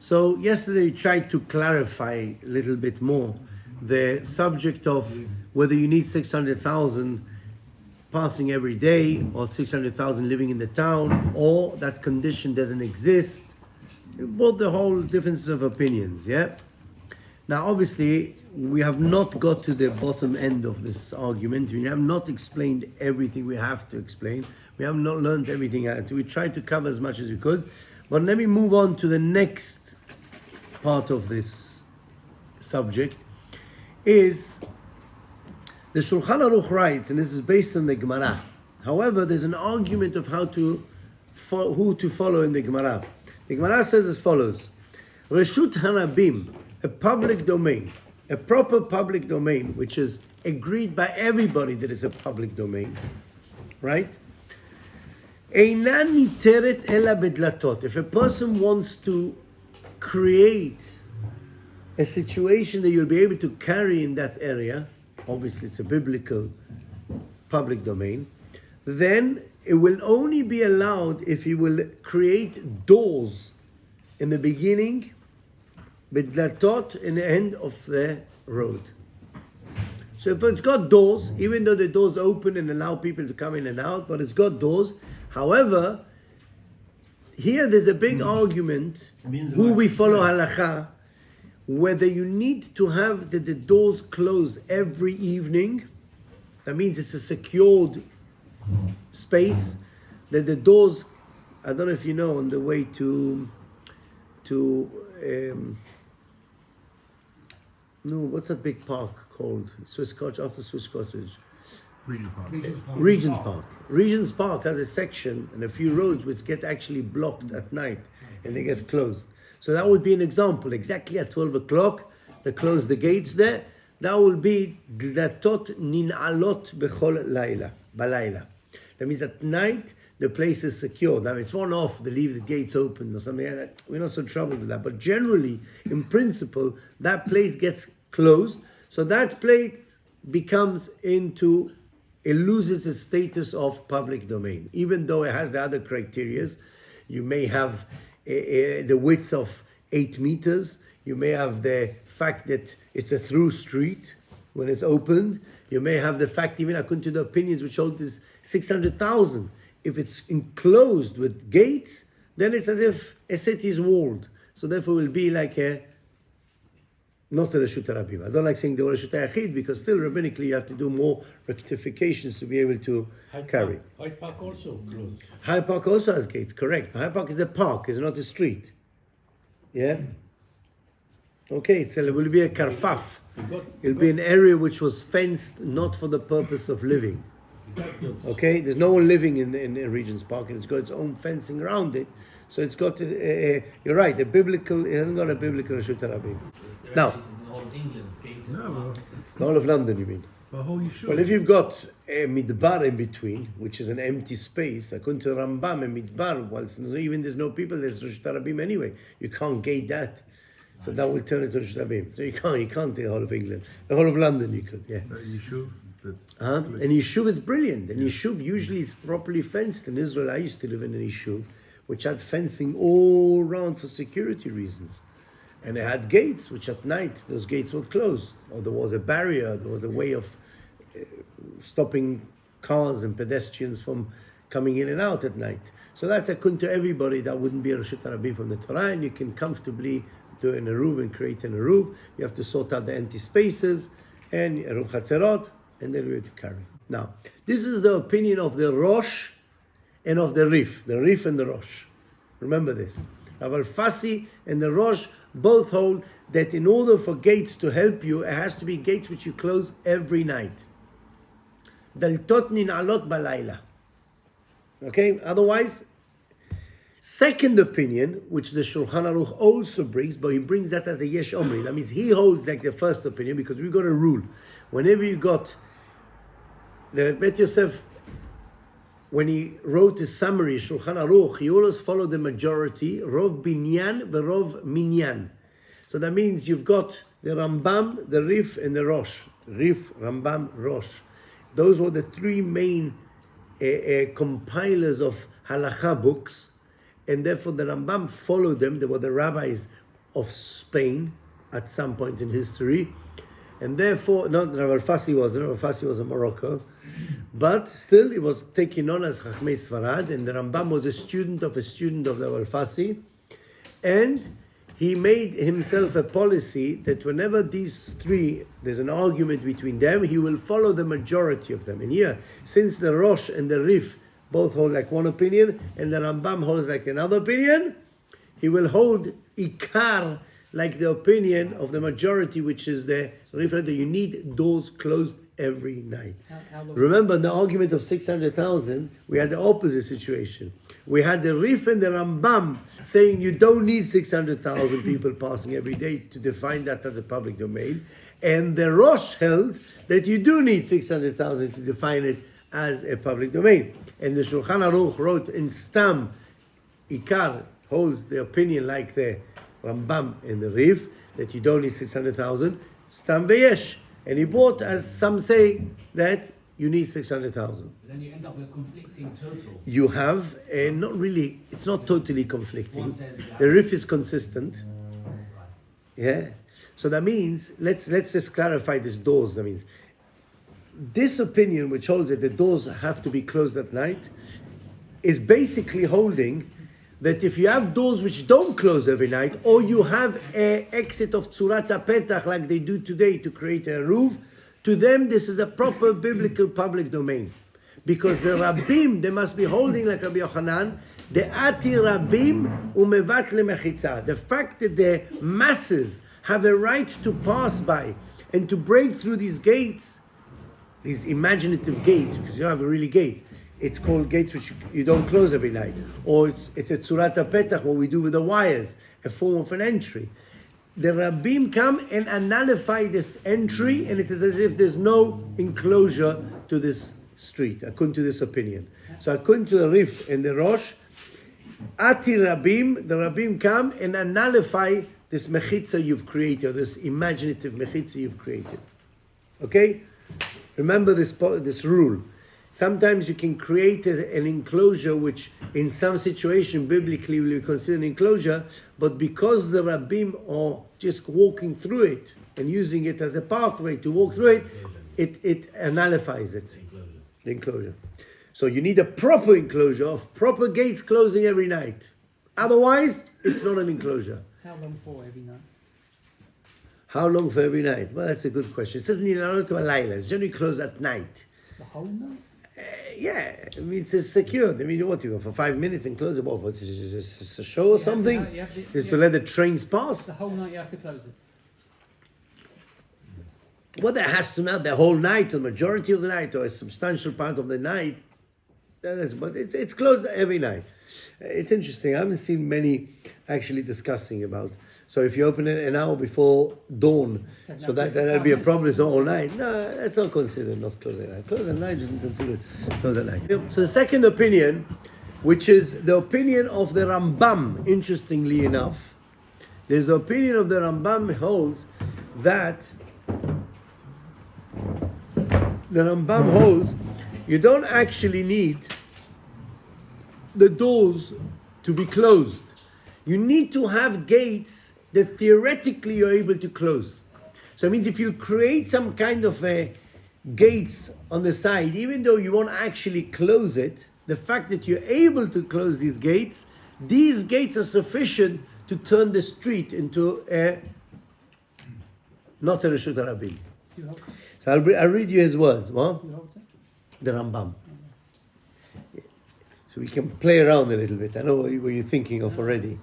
So yesterday we tried to clarify a little bit more the subject of whether you need 600,000 passing every day or 600,000 living in the town, or that condition doesn't exist. Both the whole differences of opinions, yeah? Now obviously we have not got to the bottom end of this argument. We have not explained everything we have to explain. We have not learned everything out. We tried to cover as much as we could. But let me move on to the next part of this subject. Is the Shulchan Aruch writes, and this is based on the Gemara. However, there's an argument of who to follow in the Gemara. The Gemara says as follows: Reshut Harabim, a public domain, a proper public domain, which is agreed by everybody that it's a public domain, right? Einan niteret ela bedlatot. If a person wants to create a situation that you'll be able to carry in that area, obviously it's a biblical public domain, then it will only be allowed if you will create doors in the beginning, bedlatot, in the end of the road. So if it's got doors, even though the doors open and allow people to come in and out, but it's got doors. However, here there's a big argument who we follow halacha, whether you need to have the doors closed every evening. That means it's a secured space, that the doors, I don't know if you know, on the way to what's that big park called? Swiss Cottage, after Swiss Cottage. Regent Park. Regent's Park has a section and a few roads which get actually blocked at night and they get closed. So that would be an example. Exactly at 12 o'clock, they close the gates there. That will be dlatot nin'alot bechol laila, balayla. That means at night, the place is secure. Now, it's one off, they leave the gates open or something like that. We're not so troubled with that. But generally, in principle, that place gets closed. So that place becomes it loses its status of public domain. Even though it has the other criterias, you may have the width of 8 meters. You may have the fact that it's a through street when it's opened. You may have the fact, even according to the opinions which hold this 600,000. If it's enclosed with gates, then it's as if a city is walled. So therefore it will be like not a Reshut Harabim. I don't like saying the Reshut Hayachid because still rabbinically you have to do more rectifications to be able to carry. Hyde Park also closed. Hyde Park also has gates, correct. Hyde Park is a park, it's not a street. Yeah? Okay, it will be a karfaf. It'll be an area which was fenced not for the purpose of living. Okay, there's no one living in Regent's Park, and it's got its own fencing around it. So it's got, you're right, it hasn't got a biblical Reshut Harabim. Now, the whole of London, you mean? Well, if you've got a midbar in between, which is an empty space, according to Rambam, a midbar, even there's no people, there's Reshut Harabim anyway. You can't gate that. So that will turn into Reshut Harabim. So you can't take the whole of England. The whole of London you could, yeah. Yishuv? And Yishuv is brilliant. And Yishuv usually is properly fenced. In Israel, I used to live in an Yishuv, which had fencing all around for security reasons. And it had gates, which at night, those gates were closed. Or there was a barrier, there was a way of stopping cars and pedestrians from coming in and out at night. So that's according to everybody, that wouldn't be a Reshut Harabim from the Torah, and you can comfortably do an Eruv and create an Eruv. You have to sort out the empty spaces, and Eruv Chatzerot, and then we're to carry. Now, this is the opinion of the Rosh and of the Rif and the Rosh. Remember this. Rav Alfasi and the Rosh both hold that in order for gates to help you, it has to be gates which you close every night. Daltot nin'alot balayla. Okay, otherwise, second opinion, which the Shulchan Aruch also brings, but he brings that as a Yesh Omri. That means he holds like the first opinion, because we've got a rule. Whenever you got the Bet Yosef, when he wrote his summary, Shulchan Aruch, he always followed the majority, Rov Binyan v'Rov Minyan. So that means you've got the Rambam, the Rif, and the Rosh. Rif, Rambam, Rosh. Those were the three main compilers of halakha books, and therefore the Rambam followed them. They were the rabbis of Spain at some point in history. And therefore, not Rav Al-Fassi wasn't, Rav Al-Fassi was in Morocco, but still it was taken on as Chachmei Sfarad, and the Rambam was a student of the Rav Al-Fassi, and he made himself a policy that whenever these three, there's an argument between them, he will follow the majority of them. And here, since the Rosh and the Rif both hold like one opinion, and the Rambam holds like another opinion, he will hold Ikar like the opinion of the majority, which is the Rif, that you need doors closed every night. Remember, in the argument of 600,000, we had the opposite situation. We had the Rif and the Rambam saying you don't need 600,000 people passing every day to define that as a public domain. And the Rosh held that you do need 600,000 to define it as a public domain. And the Shulchan Aruch wrote in Stam, Ikar holds the opinion like the Rambam and the Rif, that you don't need 600,000, Stam Veyesh. And he brought, as some say, that you need 600,000. Then you end up with conflicting total. You have, not really, it's not totally conflicting. The Rif is consistent. Yeah. So that means, let's just clarify this doors. That means, this opinion which holds that the doors have to be closed at night is basically holding that if you have doors which don't close every night, or you have an exit of Tzurat HaPetach like they do today to create a Eruv, to them this is a proper biblical public domain. Because the Rabbim, they must be holding like Rabbi Yochanan, the Ati Rabbim umevat lemechitza. The fact that the masses have a right to pass by and to break through these gates, these imaginative gates, because you don't have really gates. It's called gates which you don't close every night. Or it's a Tzurat HaPetach, what we do with the wires, a form of an entry. The Rabbim come and nullify this entry, and it is as if there's no enclosure to this street, according to this opinion. So according to the Rif and the Rosh, Ati Rabbim, the Rabbim come and nullify this mechitza you've created, or this imaginative mechitza you've created. Okay? Remember this rule. Sometimes you can create an enclosure which in some situation biblically will be considered an enclosure, but because the Rabbim are just walking through it and using it as a pathway to walk through it, it nullifies it, the enclosure. So you need a proper enclosure of proper gates closing every night. Otherwise, it's not an enclosure. How long for every night? How long for every night? Well, that's a good question. It says Nilanot to a Laila. It's generally closed at night. It's the whole night? Yeah, I mean, it's secured. I mean, what, you go for 5 minutes and close it? What, it's a show or something? Just to let the trains pass? The whole night you have to close it. Well, that has to not the whole night, or the majority of the night, or a substantial part of the night. But it's closed every night. It's interesting. I haven't seen many actually discussing about. So if you open it an hour before dawn, so that'll be a problem. It's all night. No, that's not considered not closed at night. Closed at night isn't considered closed at night. So the second opinion, which is the opinion of the Rambam, interestingly enough, there's the opinion of the Rambam holds that you don't actually need the doors to be closed. You need to have gates that theoretically you're able to close. So it means if you create some kind of gates on the side, even though you won't actually close it, the fact that you're able to close these gates are sufficient to turn the street into not a Reshut HaRabim. So I'll read you his words. What? The Rambam. So we can play around a little bit. I know what you're thinking of already.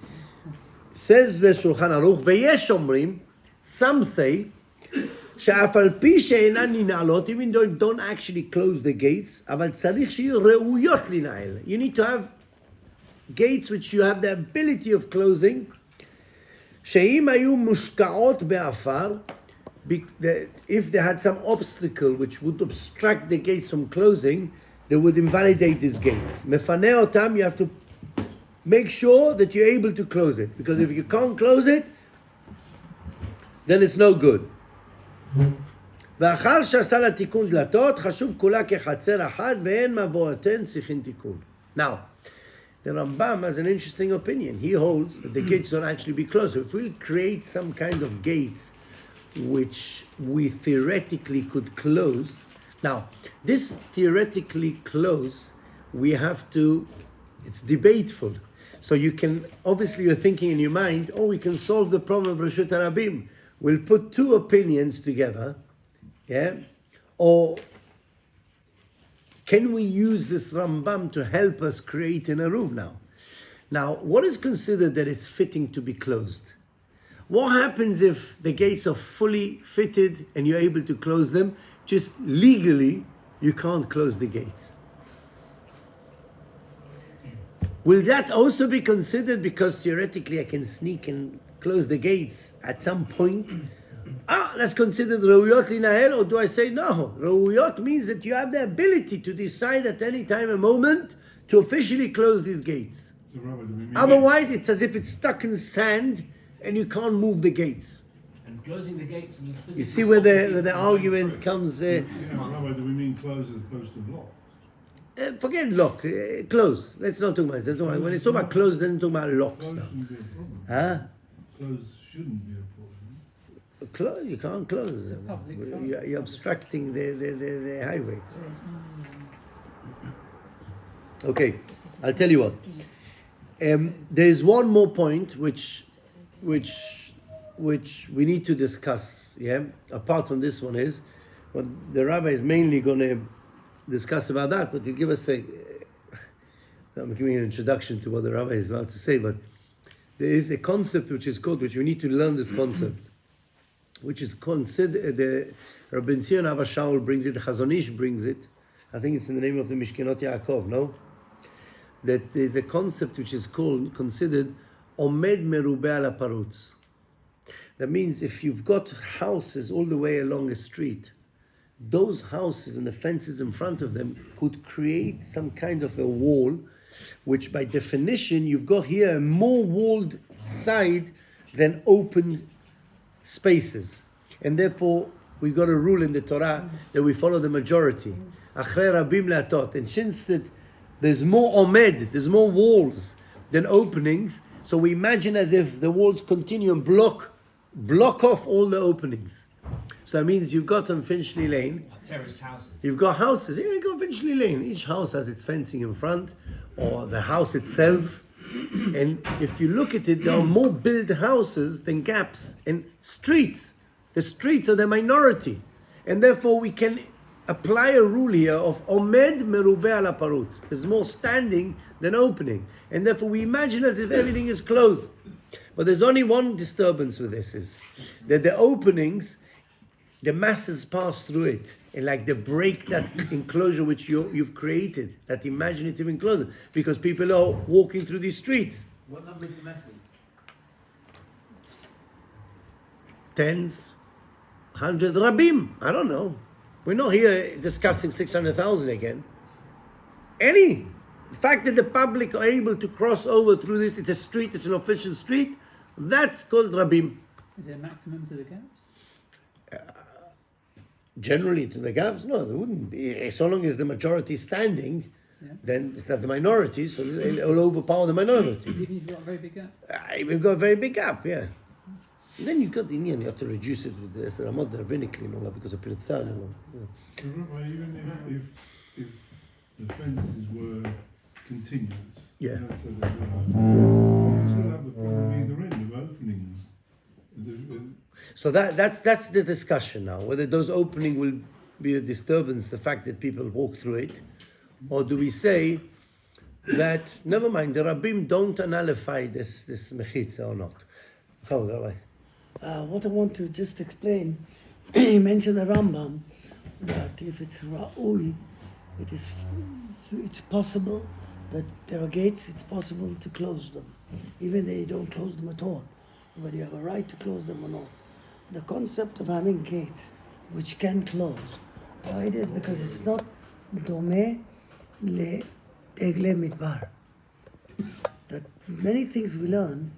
Says the Shulchan Aruch, Veyesh Omrim, some say, שאף על פי שאינן ננעלות, even though you don't actually close the gates, אבל צריך שיהיו ראויות לנעל. You need to have gates which you have the ability of closing, שאם היו מושקעות בעפר, if they had some obstacle which would obstruct the gates from closing, they would invalidate these gates. מפנה אותם, you have to make sure that you're able to close it. Because if you can't close it, then it's no good. ואחר שעשה לה תיקון דלתות, חשוב כולה כחצר אחת, ואין מבואתן צריכין תיקון. Now, The Rambam has an interesting opinion. He holds that the gates don't actually be closed. So if we create some kind of gates which we theoretically could close, now this theoretically close, we have to, it's debateful. So you can, obviously you're thinking in your mind, oh, we can solve the problem of Reshut Harabim. We'll put two opinions together, yeah? Or can we use this Rambam to help us create an Eruv now? Now, what is considered that it's fitting to be closed? What happens if the gates are fully fitted and you're able to close them? Just legally, you can't close the gates. Will that also be considered because theoretically I can sneak and close the gates at some point? That's considered Reuyot Linahel, or do I say no? Reuyot means that you have the ability to decide at any time, a moment, to officially close these gates. So, Rabbi, do we mean Otherwise, it's as if it's stuck in sand and you can't move the gates. And closing the gates means physically You see where stopping the people from argument going comes. Yeah, Rabbi, do we mean close as opposed to block? Forget lock, close. Let's not talk about it. When it's talking about close, then talk about locks Close now. shouldn't be a problem. Huh? Close shouldn't be a problem. Close, you can't close. public You're obstructing the highway. Okay, I'll tell you what. There is one more point which we need to discuss. Yeah, apart from this one is what the rabbi is mainly going to discuss about that. But to give us I'm giving an introduction to what the rabbi is about to say. But there is a concept which is called, which we need to learn this concept, which is considered, the Rabbi Zion Abba Shaul brings it, the Chazon Ish brings it, I think it's in the name of the Mishkenot Yaakov, no? That there's a concept which is considered Omed Merubeh Al Parutz. That means if you've got houses all the way along a street, those houses and the fences in front of them could create some kind of a wall, which by definition, you've got here a more walled side than open spaces. And therefore, we've got a rule in the Torah that we follow the majority. Achrei rabim le'atot. And since that there's more omed, there's more walls than openings, so we imagine as if the walls continue and block off all the openings. So that means you've got on Finchley Lane, terraced houses. you've got houses. Yeah, you've got Finchley Lane. Each house has its fencing in front, or the house itself. And if you look at it, there are more built houses than gaps and streets. The streets are the minority. And therefore we can apply a rule here of Omed Merubeh Al Parutz. There's more standing than opening. And therefore we imagine as if everything is closed. But there's only one disturbance with this, is that the openings, the masses pass through it. And like they break that enclosure which you've created, that imaginative enclosure, because people are walking through these streets. What number is the masses? Tens, 100, Rabim, I don't know. We're not here discussing 600,000 again. The fact that the public are able to cross over through this, it's a street, it's an official street, that's called Rabim. Is there a maximum to the gaps? Generally to the gaps, no, there wouldn't be. So long as the majority is standing, then it's not the minority, so it'll overpower the minority. Even if you've got a very big gap? We've got a very big gap, yeah. And then you've got the Indian, you have to reduce it with the Saramot rabbinically, because of Pirzan. So, Rabbi, even if the fences were continuous, Yeah. let's say they were, you still have the problem either end of openings. So that's the discussion now, whether those openings will be a disturbance, the fact that people walk through it, or do we say that, never mind, the Rabbim don't nullify this mechitza or not? How, Rabbi? What I want to just explain, he mentioned the Rambam, that if it's Ra'ui, it's possible that there are gates, it's possible to close them, even though you don't close them at all. Whether you have a right to close them or not. The concept of having gates which can close, why it is because it's not dome le tegle midbar. That many things we learn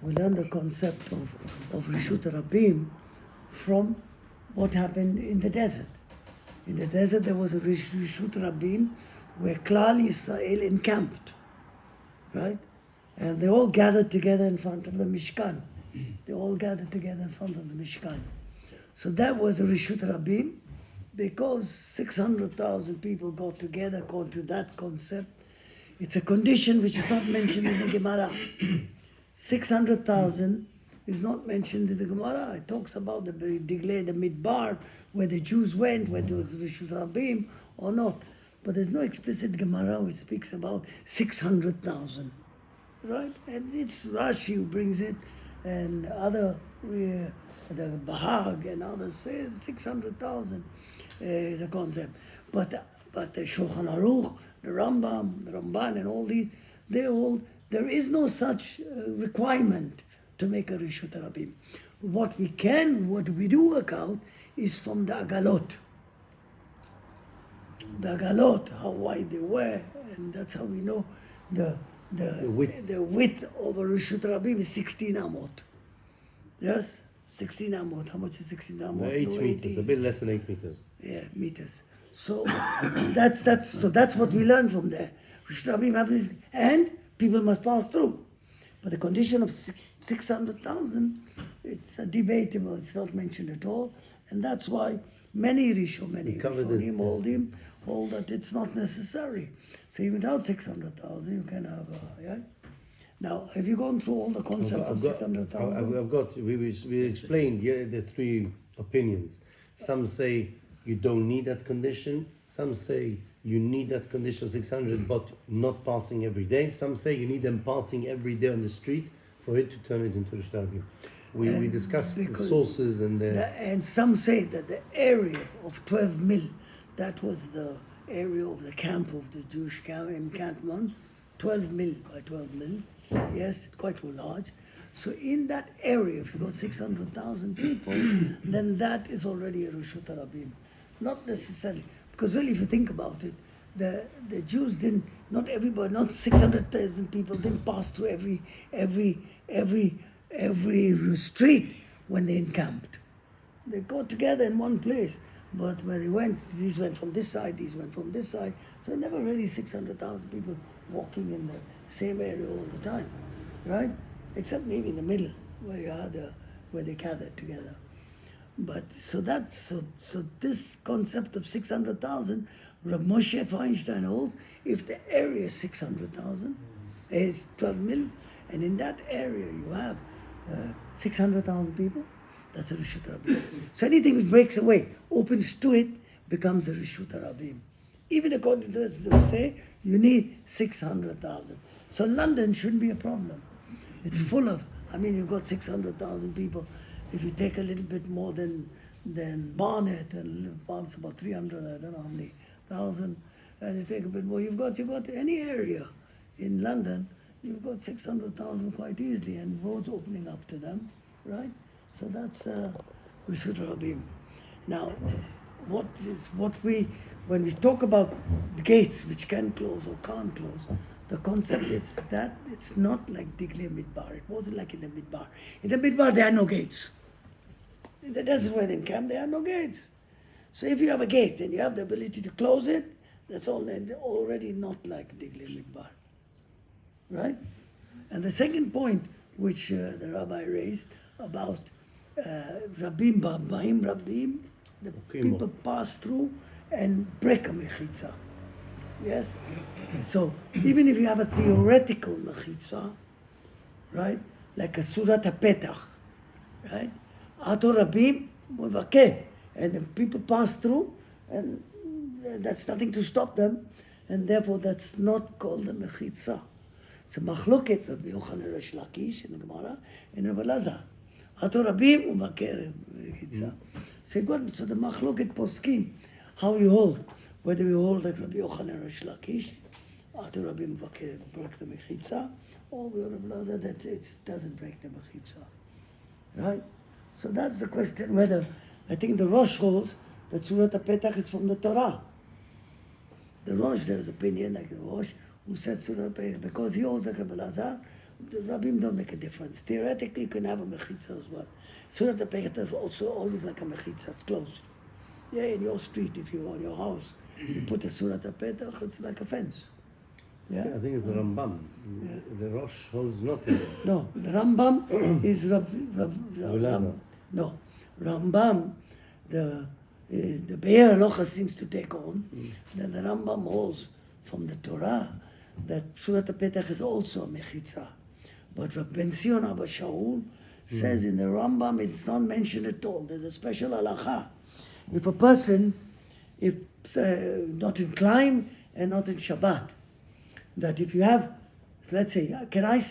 the concept of Reshut Rabim from what happened in the desert. In the desert there was a Reshut Rabim where Klal Yisrael encamped. right? And they all gathered together in front of the Mishkan. They all gathered together in front of the Mishkan. So that was a Rishut Rabim, because 600,000 people got together according to that concept. It's a condition which is not mentioned in the Gemara. 600,000 is not mentioned in the Gemara. It talks about the Diglei, the Midbar, where the Jews went, whether it was Rishut Rabim or not. But there's no explicit Gemara which speaks about 600,000. Right? And it's Rashi who brings it, and other, the Bahag and others say 600,000 is a concept. But the Shulchan Aruch, the Rambam, the Ramban, and all these, there is no such requirement to make a Rishut Rabim. What we do work out is from the Agalot. The Agalot, how wide they were, and that's how we know the width of a Rishut Rabim is 16 amot. Yes? 16 amot. How much is 16 amot? 8 No, meters, 18. a bit less than 8 meters. Yeah, meters. So that's what we learn from there. Rishut Rabim have this, and people must pass through. But the condition of 600,000, it's debatable. It's not mentioned at all, and that's why many Rishonim hold that it's not necessary. So even without 600,000, you can have yeah. Now, have you gone through all the concepts of 600,000? I've got. We explained the three opinions. Some say you don't need that condition. Some say you need that condition of 600, but not passing every day. Some say you need them passing every day on the street for it to turn it into Rishut Rabim. We discussed the sources and some say that the area of 12 mil, that was the area of the camp of the Jewish encampment, 12 mil by 12 mil, yes, quite large. So in that area, if you got 600,000 people, then that is already a Rishut Rabim. Not necessarily, because really if you think about it, the Jews didn't, not 600,000 people didn't pass through every street when they encamped. They got together in one place, but when they went, these went from this side, these went from this side, so never really 600,000 people walking in the same area all the time, right? Except maybe in the middle, where they gathered together. But so this concept of 600,000, Rav Moshe Feinstein holds, if the area is 600,000, is 12 mil, and in that area you have 600,000 people, that's a Rishut Rabim. So anything which breaks away, opens to it, becomes a Rishut Rabim. Even according to this, they will say you need 600,000. So London shouldn't be a problem. It's full of, you've got 600,000 people. If you take a little bit more than Barnet, and Barnet's about 300, I don't know how many thousand, and you take a bit more, you've got any area in London, you've got 600,000 quite easily, and roads opening up to them, right? So that's Rishut Rabim. Now, when we talk about the gates which can close or can't close, the concept is that it's not like Diglei Midbar. It wasn't like in the Midbar. In the Midbar, there are no gates. In the desert where they encamp, there are no gates. So if you have a gate and you have the ability to close it, that's already not like Diglei Midbar. Right? And the second point which the rabbi raised about Rabim Ba'im Rabim, the people pass through and break a mechitza. Yes? So even if you have a theoretical mechitza, right? Like a Surat HaPetach, right? Ato Rabim Muvakeh, and the people pass through, and that's nothing to stop them, and therefore that's not called a mechitza. It's a machloket Rabbi Yochanan Resh Lakish in the Gemara, and Rabbi Lazar. Ato Rabim Muvakeh mechitza. So the machloket poskim, how you hold, whether you hold like Rabbi Yochanan Resh Lakish, Ato Rabim Muvakeh break the mechitza, or Rabbi Lazar that it doesn't break the mechitza, right? So that's the question whether, I think the Rosh holds that Surat HaPetach is from the Torah. The Rosh, there is opinion like the Rosh, who said Surat HaPetach, because he holds like Rabbi Lazar, the Rabbim don't make a difference. Theoretically, you can have a mechitza as well. Surat HaPetach is also always like a mechitza, it's closed. Yeah, in your street, if you're on your house, you put a Surat HaPetach, it's like a fence. Yeah. I think it's the Rambam. The Rosh holds nothing. No, the Rambam is Elazar. no, Rambam, the Be'er Halacha seems to take on. Then the Rambam holds from the Torah that Surat Petach is also a mechitza. But Rabbi Ben Sion Abba Shaul says in the Rambam it's not mentioned at all. There's a special halacha. If a person, if not inclined and not in Shabbat, that if you have, let's say, can I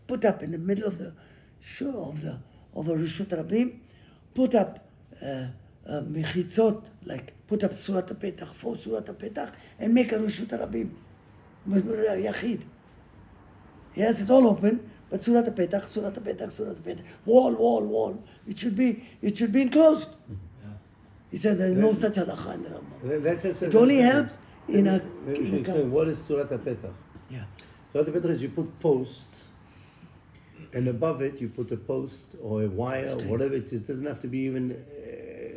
put up in the middle of the of a Rishut Rabim, put up mechitzot, like put up Surat Petach, 4 Surat Petach, and make a Rishut Rabim, Yachid. Yes, it's all open, but Surat Petach, Surat Petach, Surat Petach, wall. It should be enclosed. He said there is no such halacha in the Rambam. It only helps in a. Maybe we should explain what is Surat Petach. Yeah. Surat Petach is you put posts, and above it you put a post or a wire or whatever it is. It doesn't have to be even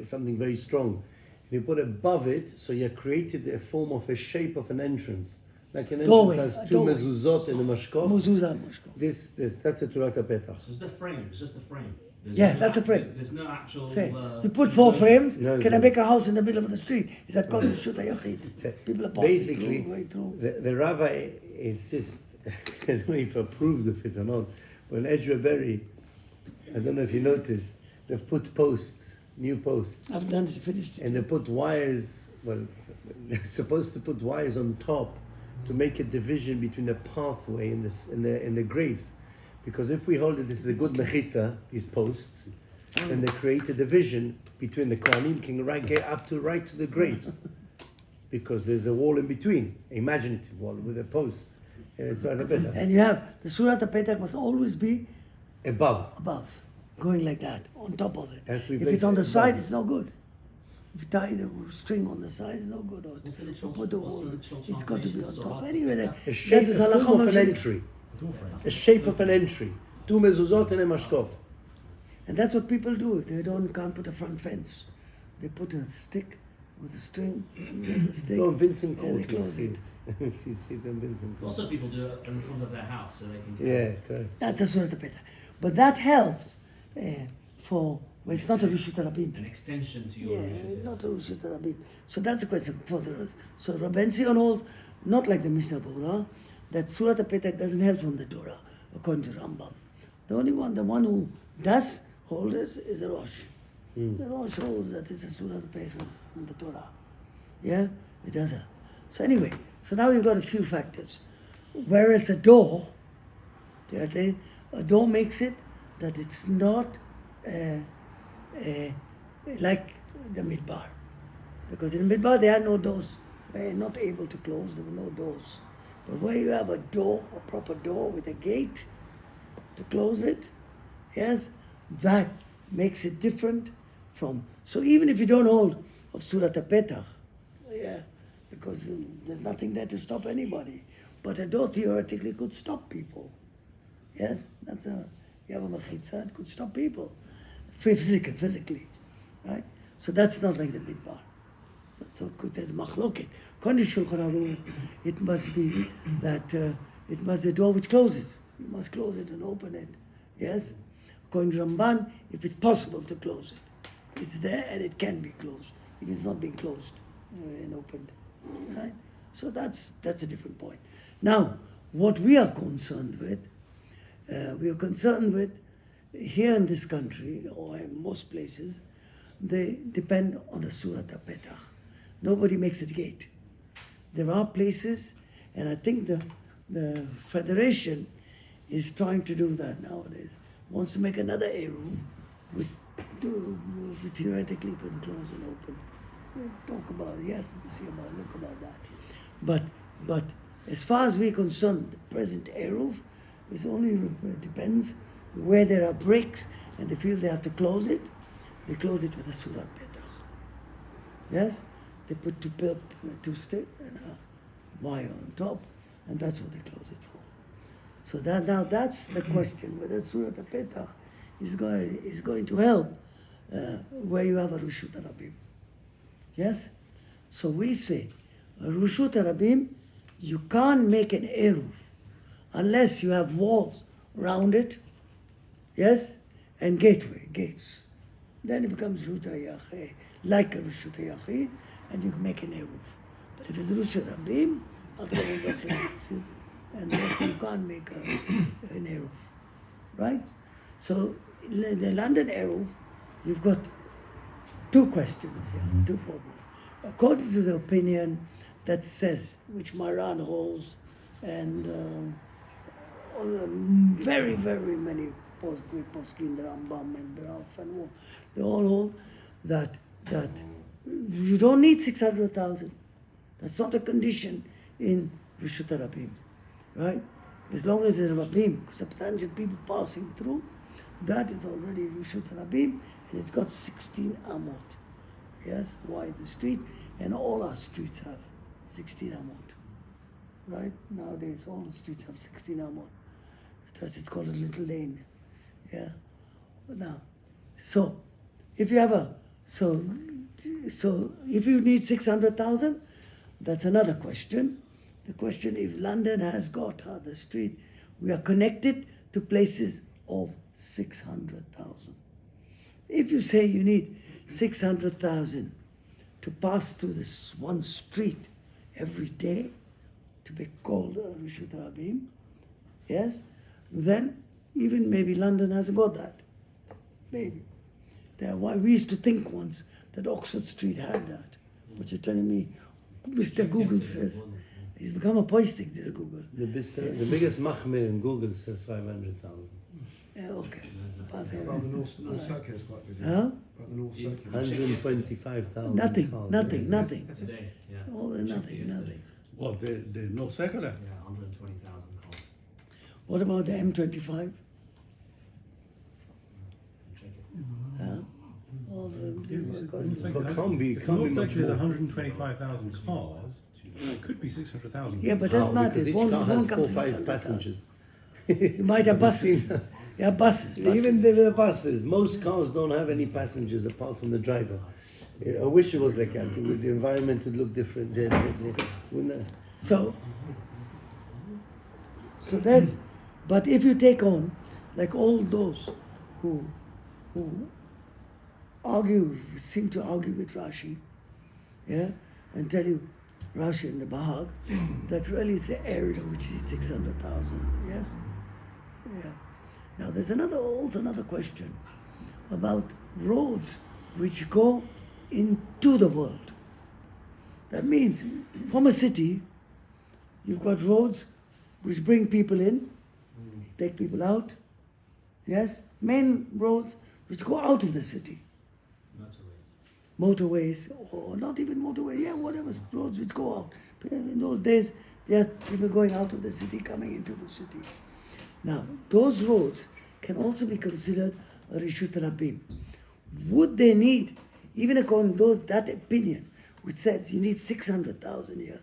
something very strong. You put above it, so you created a form of a shape of an entrance. Like an entrance Doorway, has a 2 doorway. mezuzot and a mashkof. Mezuzah, mashkof. That's a Surat Petach. So it's the frame. It's just the frame. There's Yeah, no that's a frame. There's no actual. Frame. You put 4 frames. No, Can I no. make a house in the middle of the street? Is that called Rishut Yachid? People are passing Basically, through, way through. the rabbi is just, I don't know if approved of it or not, but in Edgware Berry, I don't know if you noticed, they've put posts, new posts, I've done it, finished it. and they put wires, well, they're supposed to put wires on top to make a division between the pathway and the graves. Because if we hold that this is a good mechitza, these posts, then they create a division between the Kohanim can get up to right to the graves. Because there's a wall in between, an imaginative wall with a post. And it's right above. And you have, the Surat Petach must always be Above. above, going like that, on top of it. Has to be If it's placed on the above. side, it's no good. If you tie the string on the side, it's no good. Or What's the literal- put the what's the wall, literal it's got to be on translation? top. Salat? Anyway, A shape, is a halacha form of an majlis. entry. A shape of an entry. 2 mezuzot and a mashkof. And that's what people do if they can't put a front fence. They put a stick with a string, and the stick, Go on Vincent and they Court, you close see it. it. You see it on Vincent Court. Also, people do it in front of their house so they can. Yeah, correct. That's a Surat Petach. But that helps for, well, it's not a Rishut Rabin. An extension to your. Yeah, not a Rishut Rabin. So that's the question for the So Rabbi Sion holds, not like the Mishnah Berurah, that Surat Petach doesn't help from the Torah, according to Rambam. The one who does hold this is the Rosh. The Rosh holds that it's a Surat Petach from the Torah. Yeah, it does that. So anyway, so now you've got a few factors. Where it's a door, a door makes it that it's not like the midbar. Because in midbar they had no doors. They were not able to close, there were no doors. But where you have a door, a proper door with a gate to close it, yes, that makes it different from. So even if you don't hold of Surat Petach, yeah, because there's nothing there to stop anybody. But a door theoretically could stop people. Yes, you have a machitza, it could stop people physically, right? So that's not like the midbar. So there's machloket. According to Shulchan Aruch, it must be that it must be a door which closes. You must close it and open it. Yes? According to Ramban, if it's possible to close it, it's there and it can be closed. If it's not being closed and opened. Right? So that's a different point. Now, what we are concerned with, here in this country, or in most places, they depend on a Surat Petach. Nobody makes it gate. There are places, and I think the Federation is trying to do that nowadays. Wants to make another Eruv, which theoretically can close and open. We'll talk about it, yes, we'll see about look about that. But as far as we're concerned, the present Eruv is only depends where there are bricks and they feel they have to close it, they close it with a Surat Petach. Yes? They put two sticks and a wire on top, and that's what they close it for. So that's the question, whether Surat Petach is going to help where you have a Rishut Rabim. Yes? So we say, a Rishut Rabim You can't make an Eruv unless you have walls around it, yes, and gates. Then it becomes Ruta Yachid, like a Rushuta Yachid, and you can make an Eruv. But if it's Rushuta Rabim, and therefore you can't make an Eruv, right? So the London Eruv, you've got two questions here, two problems. According to the opinion that says, which Maran holds, and very, very many great poskim, the Rambam and the Raf and all, they all hold that you don't need 600,000. That's not a condition in Rishut Rabim, right? As long as there are Rabim, substantial people passing through, that is already Rishut Rabim, and it's got 16 amot. Yes, why the streets, and all our streets have 16 amot, right? Nowadays, all the streets have 16 amot. It's called a little lane, yeah. Now, so if you have so if you need 600,000, that's another question. The question if London has got the street, we are connected to places of 600,000. If you say you need 600,000 to pass through this one street every day to be called Rishut Rabim, yes, then even maybe London hasn't got that. Maybe. Why we used to think once that Oxford Street had that. But you're telling me, Mr. Google says, he's become a poistic, this Google. The biggest mahmir in Google says 500,000. Yeah, okay. Pass it. But the North Circular is quite busy. Huh? But the North Circular. 125,000 Nothing. Today, yeah. All the nothing. What, the North Circular? Yeah, 120,000 cars. What about the M25? Check it. Huh? All the But can't be If much North Circular is more. 125,000 cars, it could be 600,000. Yeah, but How? doesn't matter. Because It each won't car has come 4 or to 5 600,000. passengers. You might have buses. Yeah, buses. Even the buses, most cars don't have any passengers apart from the driver. I wish it was like that. The environment would look different. Wouldn't it? So that's, but if you take on, like all those who seem to argue with Rashi, yeah, and tell you Rashi in the Bahag, that really is the area which is 600,000, yes? Yeah. Now there's also another question about roads which go into the world. That means from a city, you've got roads which bring people in, take people out, yes? Main roads which go out of the city. Motorways, or not even motorways, yeah, whatever, roads which go out. In those days, there are people going out of the city, coming into the city. Now, those roads can also be considered a Rishut Rabim. Would they need, even according to that opinion, which says you need 600,000 here,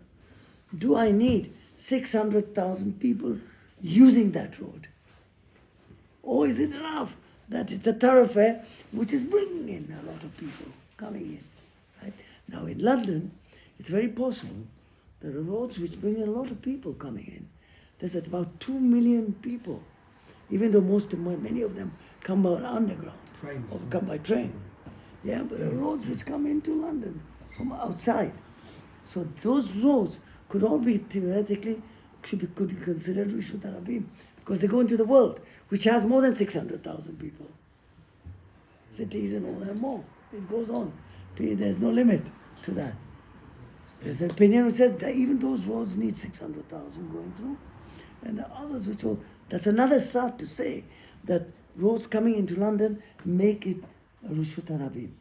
do I need 600,000 people using that road? Or is it enough that it's a thoroughfare which is bringing in a lot of people coming in? Right? Now in London, it's very possible there are roads which bring in a lot of people coming in. There's about 2 million people, even though many of them come by underground or come by train. Yeah, but there are roads which come into London from outside. So those roads could all be theoretically could be considered Rishut Rabim because they go into the world, which has more than 600,000 people. Cities and all have more. It goes on. There's no limit to that. There's an opinion which says that even those roads need 600,000 going through. And the others which will, that's another side to say that roads coming into London make it a Rishut Rabim.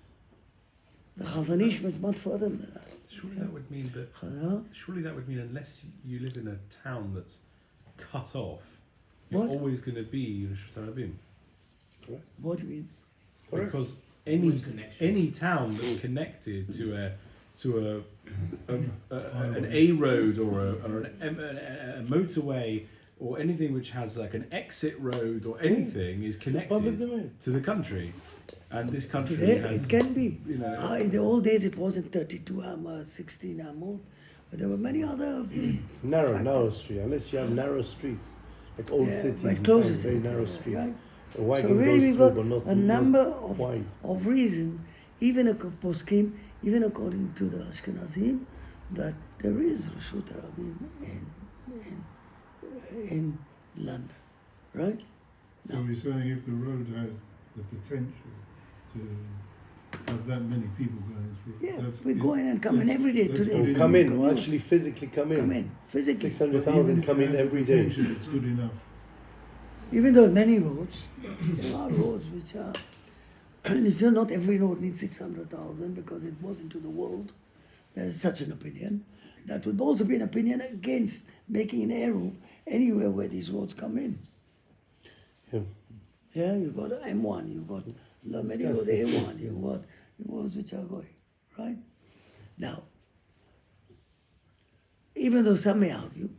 The Chazanish was much further than that. Surely that would mean unless you live in a town that's cut off, you're What? always going to be Rishut Rabim. What do you mean? Because Always connection. any town that's connected to an A road or a motorway or anything which has like an exit road or anything is Public connected domain. to the country, and this country Today has it can be. you know In the old days it wasn't 32 ammo, 16 ammo, But there were many other Narrow street. Unless you have narrow streets, like old Yeah, cities, but you closes find very it, narrow yeah, streets. right. A wagon So really goes we've through, got but not a number not wide. of reasons, even poskim, even according to the Ashkenazim, that there is Rishut Rabim in London, right? So you're saying if the road has the potential to have that many people going through, Yeah, that's we go in and come in that's- every day that's today. good Or enough. come in, or Commute. actually physically come in. Come in, physically. 600,000 come in Even if it has every the day. potential, it's good enough. Even though many roads, there are roads which are, and it's not every road needs 600,000 because it was into the world. There's such an opinion. That would also be an opinion against making an Eruv anywhere where these roads come in. Yeah. Yeah, you've got M1, you've got many Discuss roads, this, A1, you've got roads which are going, right? Now, even though some may argue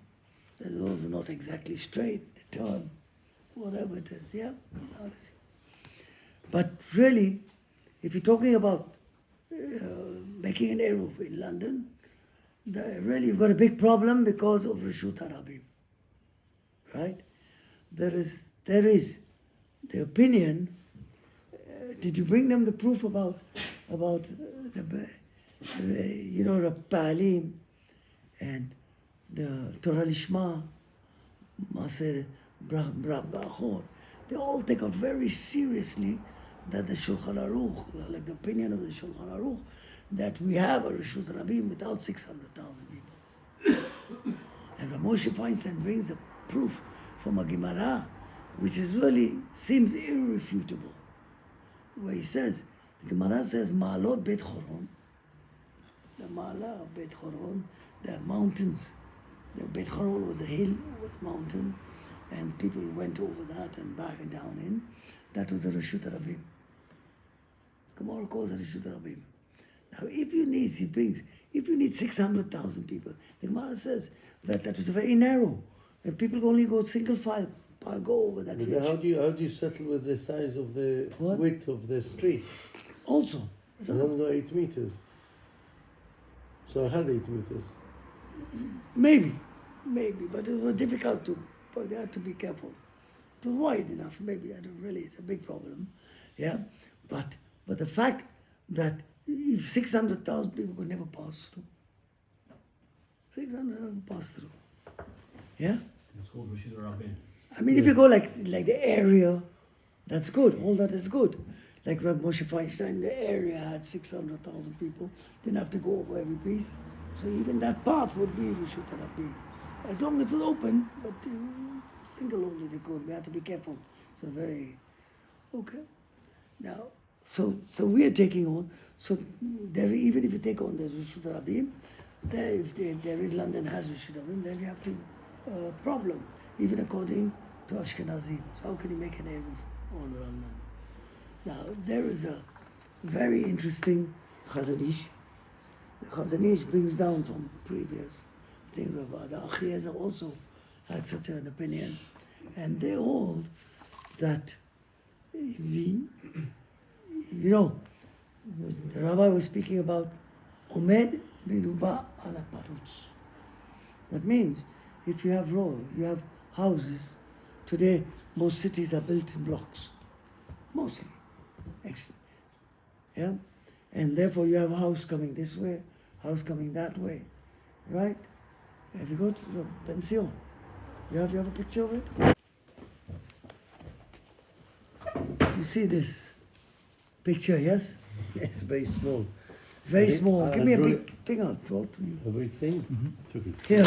that those are not exactly straight, they turn, whatever it is, yeah? But really, if you're talking about making an Eruv in London, really you've got a big problem because of Rishut Arabim, right? There is the opinion. Did you bring them the proof about the Rabbalim and the Torah Lishma, Maser Brachot? They all take out very seriously that the Shulchan Aruch, like the opinion of the Shulchan Aruch, that we have a Rishut Rabim without 600,000 people. And Moshe Feinstein brings a proof from a Gemara, which is really seems irrefutable, where he says, the Gemara says, Ma'alot Bet Choron, the Ma'ala of Bet Choron, the mountains. The Bet Choron was a hill with mountain, and people went over that and back and down in. That was a Rishut Rabim. Gemara calls it Rishut Rabim. Now, if you need 600,000 people, the Gemara says that was very narrow, and people only go single file, go over that But ridge. then how do you settle with the size of the What? width of the street? Also, I It don't know, doesn't go 8 meters. So I had 8 meters. maybe, but it was difficult but they had to be careful. It was wide enough, maybe, I don't really, it's a big problem, yeah, but the fact that if 600,000 people could never pass through, 600 never pass through, yeah? It's called Rashid Rabin. I mean, if you go like the area, that's good. All that is good. Like Rabbi Moshe Feinstein, the area had 600,000 people. Didn't have to go over every piece. So even that part would be Rishut Rabim. As long as it's open, but single only they could. We have to be careful. So very, okay. Now, so we are taking on, so there, even if you take on the Rishut Rabim, if there is London has Rishut Rabim, then you have to problem, even according to Ashkenazim. So how can you make an Eruv on London? Now, there is a very interesting Chazon Ish. The Chazon Ish brings down from previous thing, the Achiezer also had such an opinion. And they hold that the rabbi was speaking about Omed Miruba ala Parutz. That means if you have houses, today most cities are built in blocks, mostly. Yeah? And therefore you have a house coming this way, house coming that way, right? Have you got your pension? You have a picture of it? You see this picture, yes? It's very small. It's very small. I'll Give me a draw big thing, I'll draw it for you. A big thing? Took it. Here.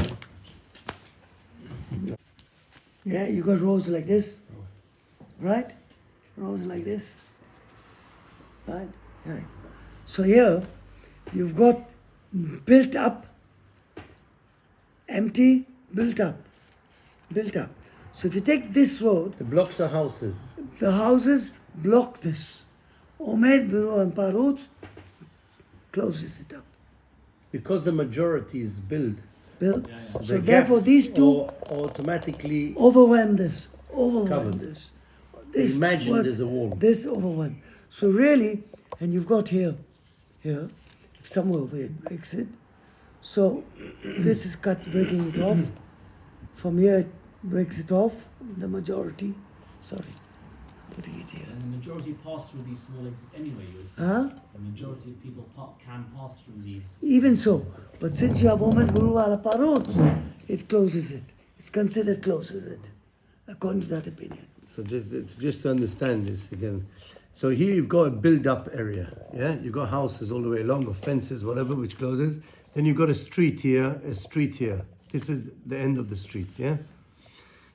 Yeah, you got rows like this, right? Rows like this, right? Right. So here, you've got built up, empty, built up. So if you take this road, The blocks are houses. the houses block this. Omed, Biro and Parut closes it up. Because the majority is built, Built. the So therefore gaps these two are automatically overwhelm this. Covered. This Imagine was- there's a wall. This overwhelm. So really, and you've got here, somewhere over here it breaks it. So this is cut, breaking it off. From here it breaks it off, the majority. Sorry, putting it here. And the majority pass through these small exits anyway, you would say. Huh? The majority of people can pass through these. Even so, but since you have woman guru ala parut, it closes it. It's considered closes it, according to that opinion. So just to understand this again. So here you've got a build-up area, yeah? You've got houses all the way along, or fences, whatever, which closes. Then you've got a street here, a street here. This is the end of the street, yeah?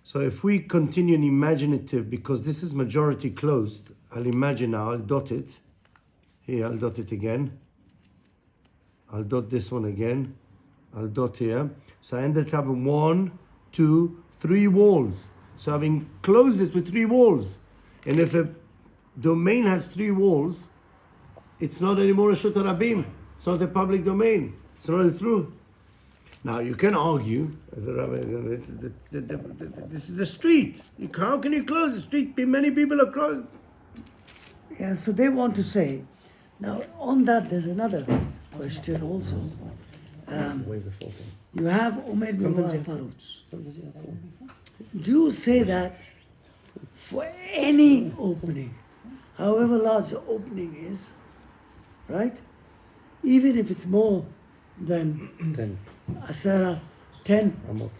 So if we continue in imaginative, because this is majority closed, I'll imagine now, I'll dot it. Here, I'll dot it again. I'll dot this one again. I'll dot here. So I ended up having 1, 2, 3 walls. So having closed it with 3 walls. And if a domain has 3 walls, it's not anymore a Reshut Rabim. It's not a public domain. It's not the truth. Now you can argue, as a rabbi, this is the street. How can you close the street? Many people across. Yeah, so they want to say, now on that there's another question also. Where's the photo? You have Umed Sometimes Guru you have Paruts. Sometimes you have photo. Do you say that for any opening, however large the opening is, right? Even if it's more than 10 Asara, 10 amot.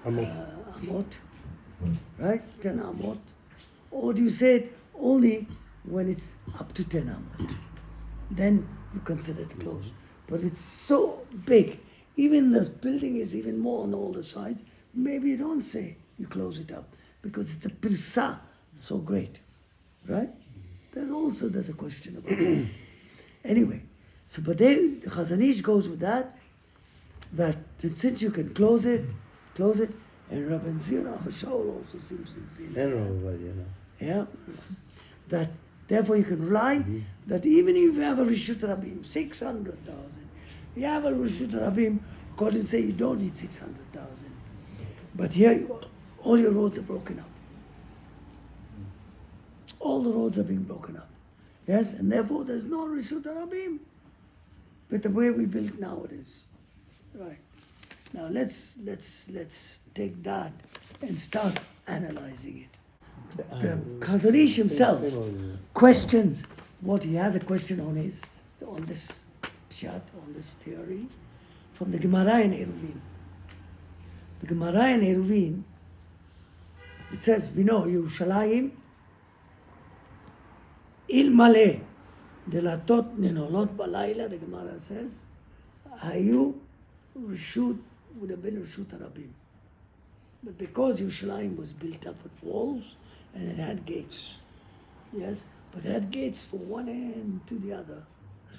amot, right? 10 amot. Or do you say it only when it's up to 10 amot? Then you consider it closed. But it's so big, even the building is even more on all the sides, maybe you don't say you close it up because it's a pirsa so great, right? There's a question about it. Anyway, so but the Chazanish goes with that since you can close it, and Rabbi Zion Shaul also seems to say that. Yeah, that therefore you can rely that even if you have a Reshut Rabim, 600,000, you have a Reshut Rabim, according to say you don't need 600,000. But here all your roads are broken up. All the roads are being broken up. Yes, and therefore there's no Reshut Rabim with the way we build nowadays. Right. Now let's take that and start analyzing it. The Khazarish himself questions what he has a question on this pshat, on this theory, from the Gemara in Eruvin. The Gemara in Eruvin, it says, we know Yerushalayim ilmale delatot nenolot balayla, the Gemara says, hayu reshut, would have been Reshut Rabim. But because Yerushalayim was built up with walls and it had gates, yes, but it had gates from one end to the other,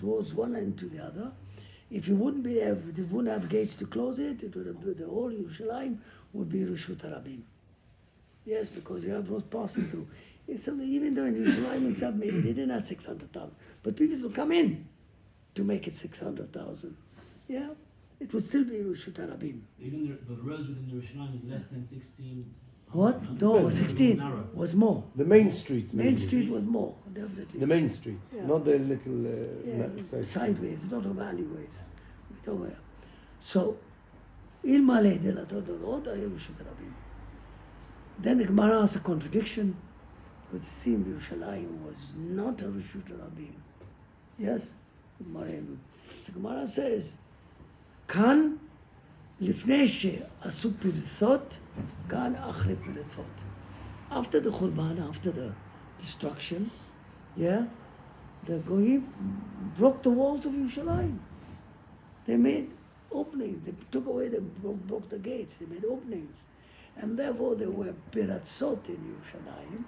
roads one end to the other. If you wouldn't have gates to close it, it would have been, the whole Yerushalayim would be Reshut Rabim. Yes, because you have roads passing through. Even though in Yerushalayim itself maybe they didn't have 600,000, but people will come in to make it 600,000. Yeah, it would still be Reshut Rabim. Even the roads within the Yerushalayim is less than 16. What? No, 16 was more. The main streets, Main maybe. Street was more, definitely. The main streets, Yeah. not the little Sideways, not of alleyways. So, ilmale de la todorot Reshut Rabim. Then the Gemara has a contradiction, because it seemed Yerushalayim was not a Reshut Rabim. Yes? So Gemara says, Kan lifnei she'asu pirtzot, kan achre pirtzot. After the Khurban, after the destruction, yeah, the Goyim broke the walls of Yerushalayim. They made openings. They took away, they broke the gates. They made openings. And therefore there were piratzot in Yerushalayim,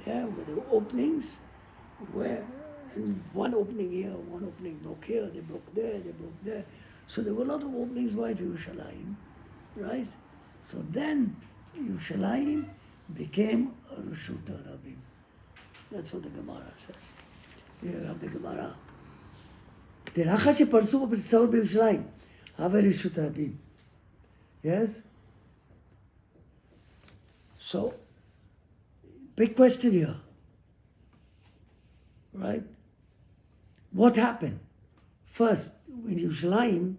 yeah, where there were openings, and one opening here, one opening broke here, they broke there, they broke there. So there were a lot of openings right to Yerushalayim, right? So then Yerushalayim became a Reshut Rabim. That's what the Gemara says. You have the Gemara. דרכה שפרסו בפרסאות בירושלים, הווה רשות הרבים. Yes? So, big question here. Right? What happened? First, in Yerushalayim,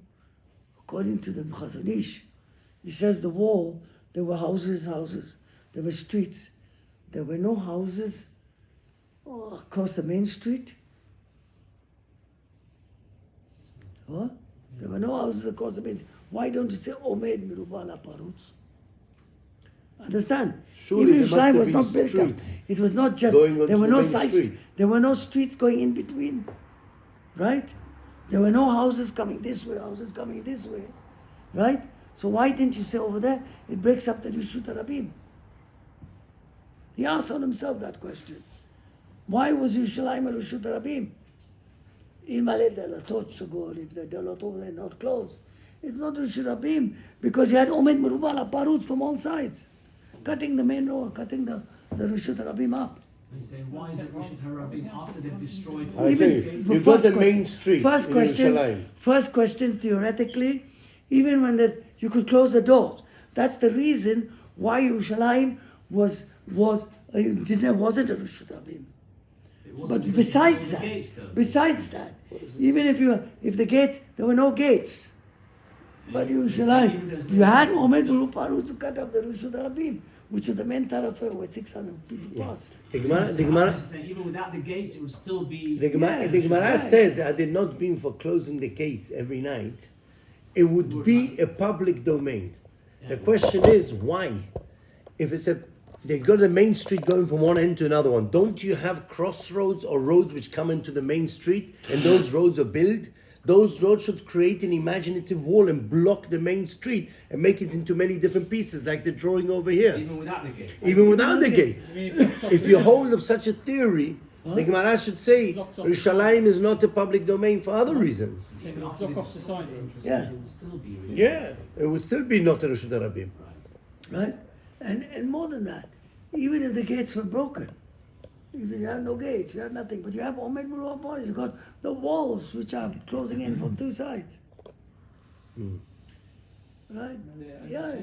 according to the Chazon Ish, he says the wall, there were houses, there were streets. There were no houses across the main street. What? There were no houses across the main street. Why don't you say Omed Mirubal Aparutz? Understand? Surely Even there must Yerushalayim have was been not built up. streets It was not just, going onto there were the no main sides, street. there were no streets going in between. Right? There were no houses coming this way, houses coming this way. Right? So why didn't you say over there, it breaks up the Rishut Rabim? He asked on himself that question. Why was Yerushalayim a Rishut Rabim? Ilmale Delatot Sugor, if the Delatot were not closed. It's not Rishut Rabim because you had Omed Merubal Aparutz from all sides. Cutting the main road, cutting the Rishut Rabim up. He's saying, why is it Rishut Harabim after they've destroyed I all tell the you, gates? you've First got the question- main street First in question, Yerushalayim. first question theoretically, even when you could close the doors. That's the reason why Yerushalayim wasn't a Rishut Rabim. It wasn't But because besides of all the gates, though. besides that, even if the gates, there were no gates. But Even Yerushalayim, there's you no had gates, Omed still- Baruch to cut up the Rishut Rabim, which was the main thoroughfare where 600 people passed. The Gemara, the I Gemara, was saying, even without the gates, it would still be. the Gemara, Yeah, the Gemara right. says, had it not been for closing the gates every night, it would be a public domain. The question is, why? If it's they go to the main street going from one end to another one, don't you have crossroads or roads which come into the main street and those roads are built? Those roads should create an imaginative wall and block the main street and make it into many different pieces, like the drawing over here. Even without the gates. Even without the gates. If you hold of such a theory, the Gemara should say Blocks off Yerushalayim is not a public domain for other reasons. Even Block after they off society. destroyed the Yeah. entrances, it would still be. Rishut. Yeah, it would still be not a Rishut Rabim. Right? And more than that, even if the gates were broken, even you have no gates, you have nothing, but you have Omed Baruch bodies, you got the walls which are closing in from two sides. Right? Yeah.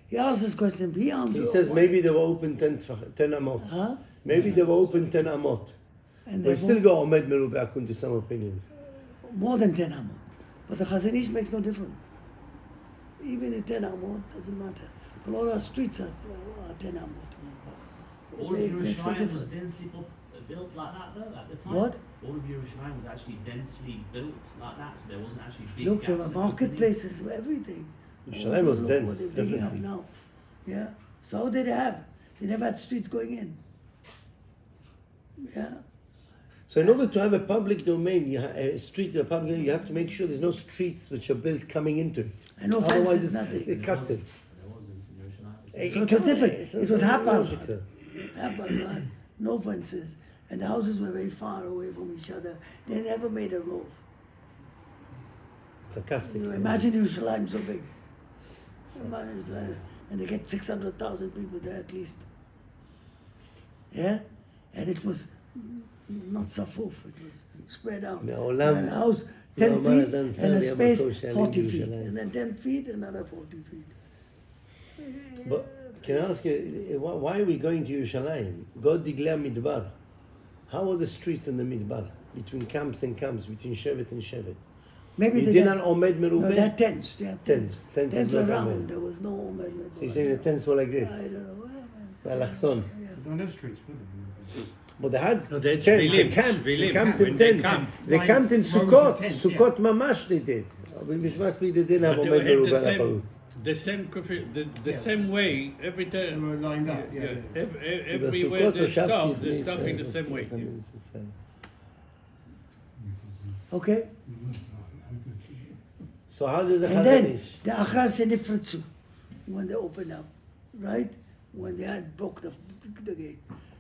He asked this question, he answered. He says maybe they were open 10 amot. Huh? Maybe they were open 10 amot. And We they still go Omed Merubah according to some opinions. more than 10 amot. But the Chazon Ish makes no difference. Even at 10 amot, doesn't matter. But all our streets are 10 amot. All of It makes no Yerushalayim was difference. densely built like that, though, at the time. What? All of Yerushalayim was actually densely built like that, so there wasn't actually big Look, there gaps were in marketplaces, everything. Yerushalayim was Look dense, what they're digging up definitely. now. Yeah. So how did they have? They never had streets going in. Yeah. So in order to have a public domain, a street, a public domain, you have to make sure there's no streets which are built coming into it. And no Otherwise, fences, nothing. it cuts it. There wasn't in Yerushalayim. So it Come was on, different. it's It was haphazard. illogical. Haphazard. No fences. And the houses were very far away from each other. They never made a road. Sarcastic. You imagine Yerushalayim so big. Imagine it's like- and they get 600,000 people there at least. Yeah? And it was not safuf, it was spread out. מעולם- And a house 10 לא אמר feet אדם and צר a לי space המקום שעלים 40 feet. בירושלים. And then 10 feet, another 40 feet. But can I ask you, why are we going to Yerushalayim? God declared Midbar. How are the streets in the Midbar? Between camps and camps, between Shevet and Shevet. Maybe You they didn't had- Omed No, they had Merubah? tents. They had Tents. Tents is Tents were not round. Omed. There was no Omed. So you're saying the tents were like I this? don't know. Balachson. There are no streets with them. But they had No, they had tents, they shvilim, camped, they shvilim. camped When in they tents. camp. They Like camped in rows of Sukkot. tents, Sukkot Mamash they did. It must be they didn't have But Omed they had Merubah Laparuz. the same way every They time. were lined up, yeah. Everywhere they stop, they're stopping the same way. Okay? So how does the And then Chazanish? the Achar Senifritzu, when they opened up, right? When they had broke the gate.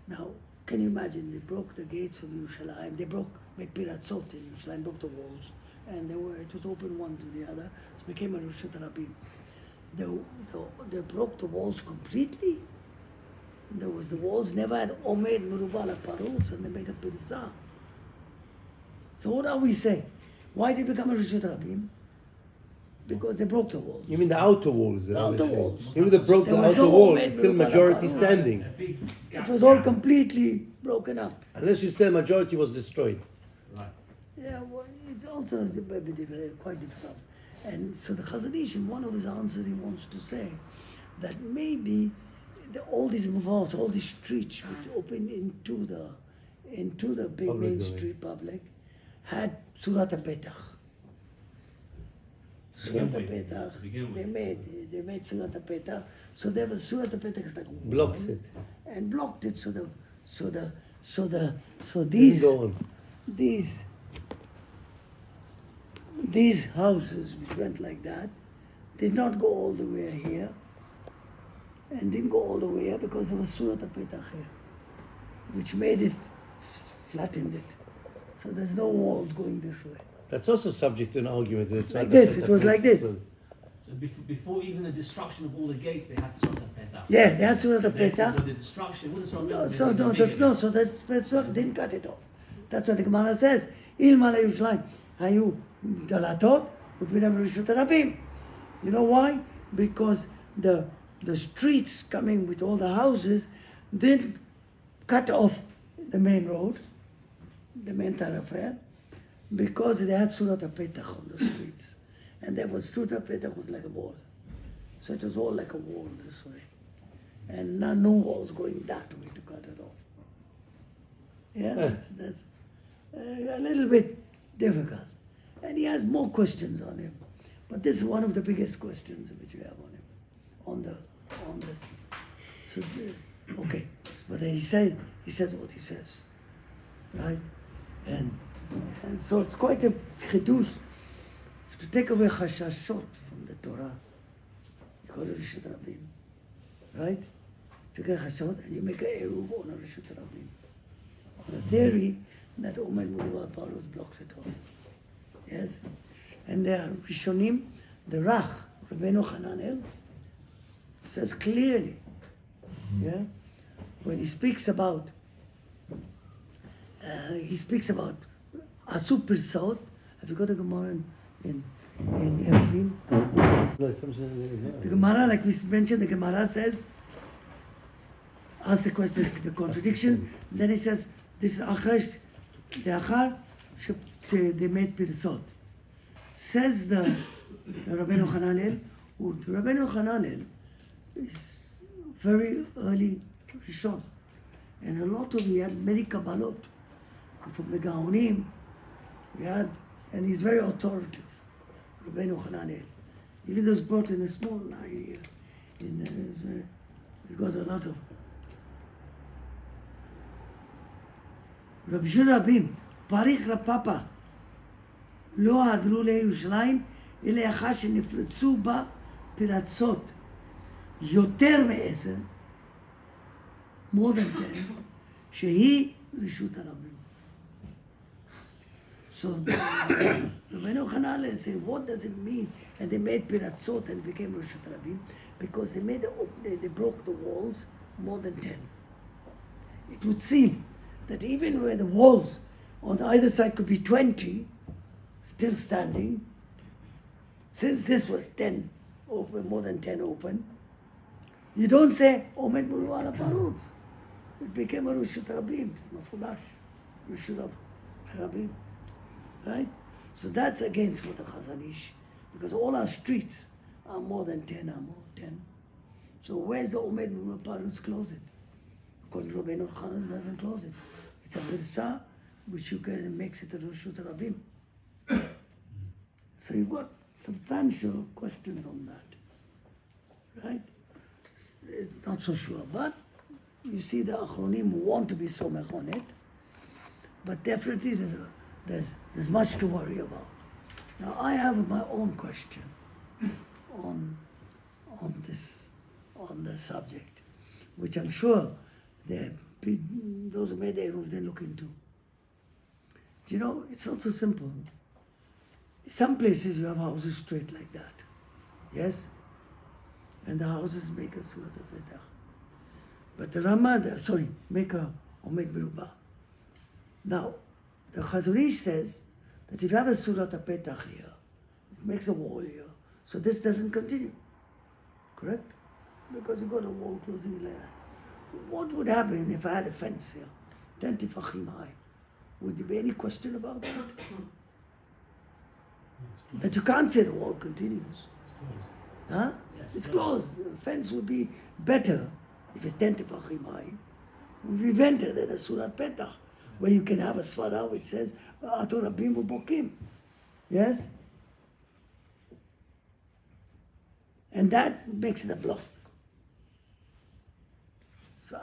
Now, can you imagine? They broke the gates of Yerushalayim. They broke Mekpiratzot in Yerushalayim, broke the walls. And it was open one to the other. It became a Rishut Rabim. They broke the walls completely. The walls never had Omed Merubah Parutz, and they made a Pirsa. So what are we saying? Why did it become a Rishut Rabim? Because they broke the walls. You mean the outer walls? The outer walls. Even they broke the There was outer no walls, Omed still Merubah majority Laparuz. standing. A big gap It was all down. completely broken up. Unless you say majority was destroyed. Right. Yeah, well, it's also quite difficult. And so the Chazon Ish, in one of his answers, he wants to say that maybe all these mavot, all these streets which open into the big Public main domain. street public, had Surat al-Petach. Surat al-Petach. To begin with. They made Surat al-Petach. So there was Surat al-Petach is like a wall Blocks it. and blocked it. So Didn't these go on. these houses which went like that did not go all the way here and didn't go all the way here because there was Surat al-Petach here, which made it, flattened it. So there's no walls going this way. That's also subject to an argument. It's Like this, it was like this. So before even the destruction of all the gates, they had Surat al-Petach. Yeah, they had Surat Therefore, al-Petach. with the destruction, all the Surat No, al-Petach so was no, bigger that's, no, so that's what didn't cut it off. That's what the Gemara says. Ilma Yerushalayim hayu dalatot u'pinam rishut rabim. You know why? Because the streets coming with all the houses didn't cut off the main road, the main thoroughfare, because they had Surat al-Petach on the streets. And there was Surat al-Petach was like a wall. So it was all like a wall this way. And no walls going that way to cut it off. Yeah, that's a little bit difficult. And he has more questions on him. But this is one of the biggest questions which we have on him. On this. So, okay. But he says what he says. Right? And so it's quite a chidush to take away chashashot from the Torah. You call it Rishut Rabim. Right? To get chashashot and you make a eruv on a Rishut Rabim. On a theory that Omer Muruva Paros blocks it off. Yes? And there are Rishonim, the Rach, Rabbeinu Hananel, says clearly, yeah, when he speaks about Asu Pirsot. Have you got a Gemara in Eruvin? No, it's something The Gemara, like we mentioned, the Gemara says, asks the question, the contradiction. Then he says, this is Achar, the Achar, they made Pirsot. Says the Rabbeinu Hananel, the Rabbeinu Hananel is very early Rishon. And a lot of, he had many Kabbalot from the Gaonim. He had, and he's very authoritative, Rabbeinu Hananel. Even though it's brought in a small line here, he's got a lot of. Rabbi Shur Rabim, Parich Rapapa, לא עדרו לירושלים, אלא אחר שנפרצו בה פרצות יותר מ10, more than 10, שהיא רשות הרבים. So Rabbeinu Hananel said, what does it mean? And they made piratzot and became Rishut Rabim because they broke the walls more than 10. It would seem that even where the walls on either side could be 20, still standing, since this was 10 open, more than 10 open, you don't say, Omed Muru ala Parutz. It became a Rishut Rabim, Mafulash, Rishut Rabim. Right? So that's against what the Chazon Ish, because all our streets are more than 10, So where's the Omed Muru Parutz close it? According to Rabbeinu Hananel, doesn't close it. It's a Pirsa, which you can makes it a Rishut Rabim. So you've got substantial questions on that, right? Not so sure, but you see the Achronim want to be somech on it, but definitely there's much to worry about. Now I have my own question on this subject, which I'm sure those who made the Eruv they look into. Do you know, it's not so simple. Some places you have houses straight like that, yes? And the houses make a Surat al-Petach. But the Ramada, make a Omed Berubah. Now, the Chazon Ish says that if you have a Surat al-Petach here, it makes a wall here, so this doesn't continue, correct? Because you got a wall closing it like that. What would happen if I had a fence here, 10 tefachim high? Would there be any question about that? That you can't say the wall continues. It's closed. Huh? Yes, It's closed. The fence would be better if it's 10 tefachim high. Would be better than a surat petach, where you can have a svara which says Ator Rabim Ubokim. Yes? And that makes it a block. So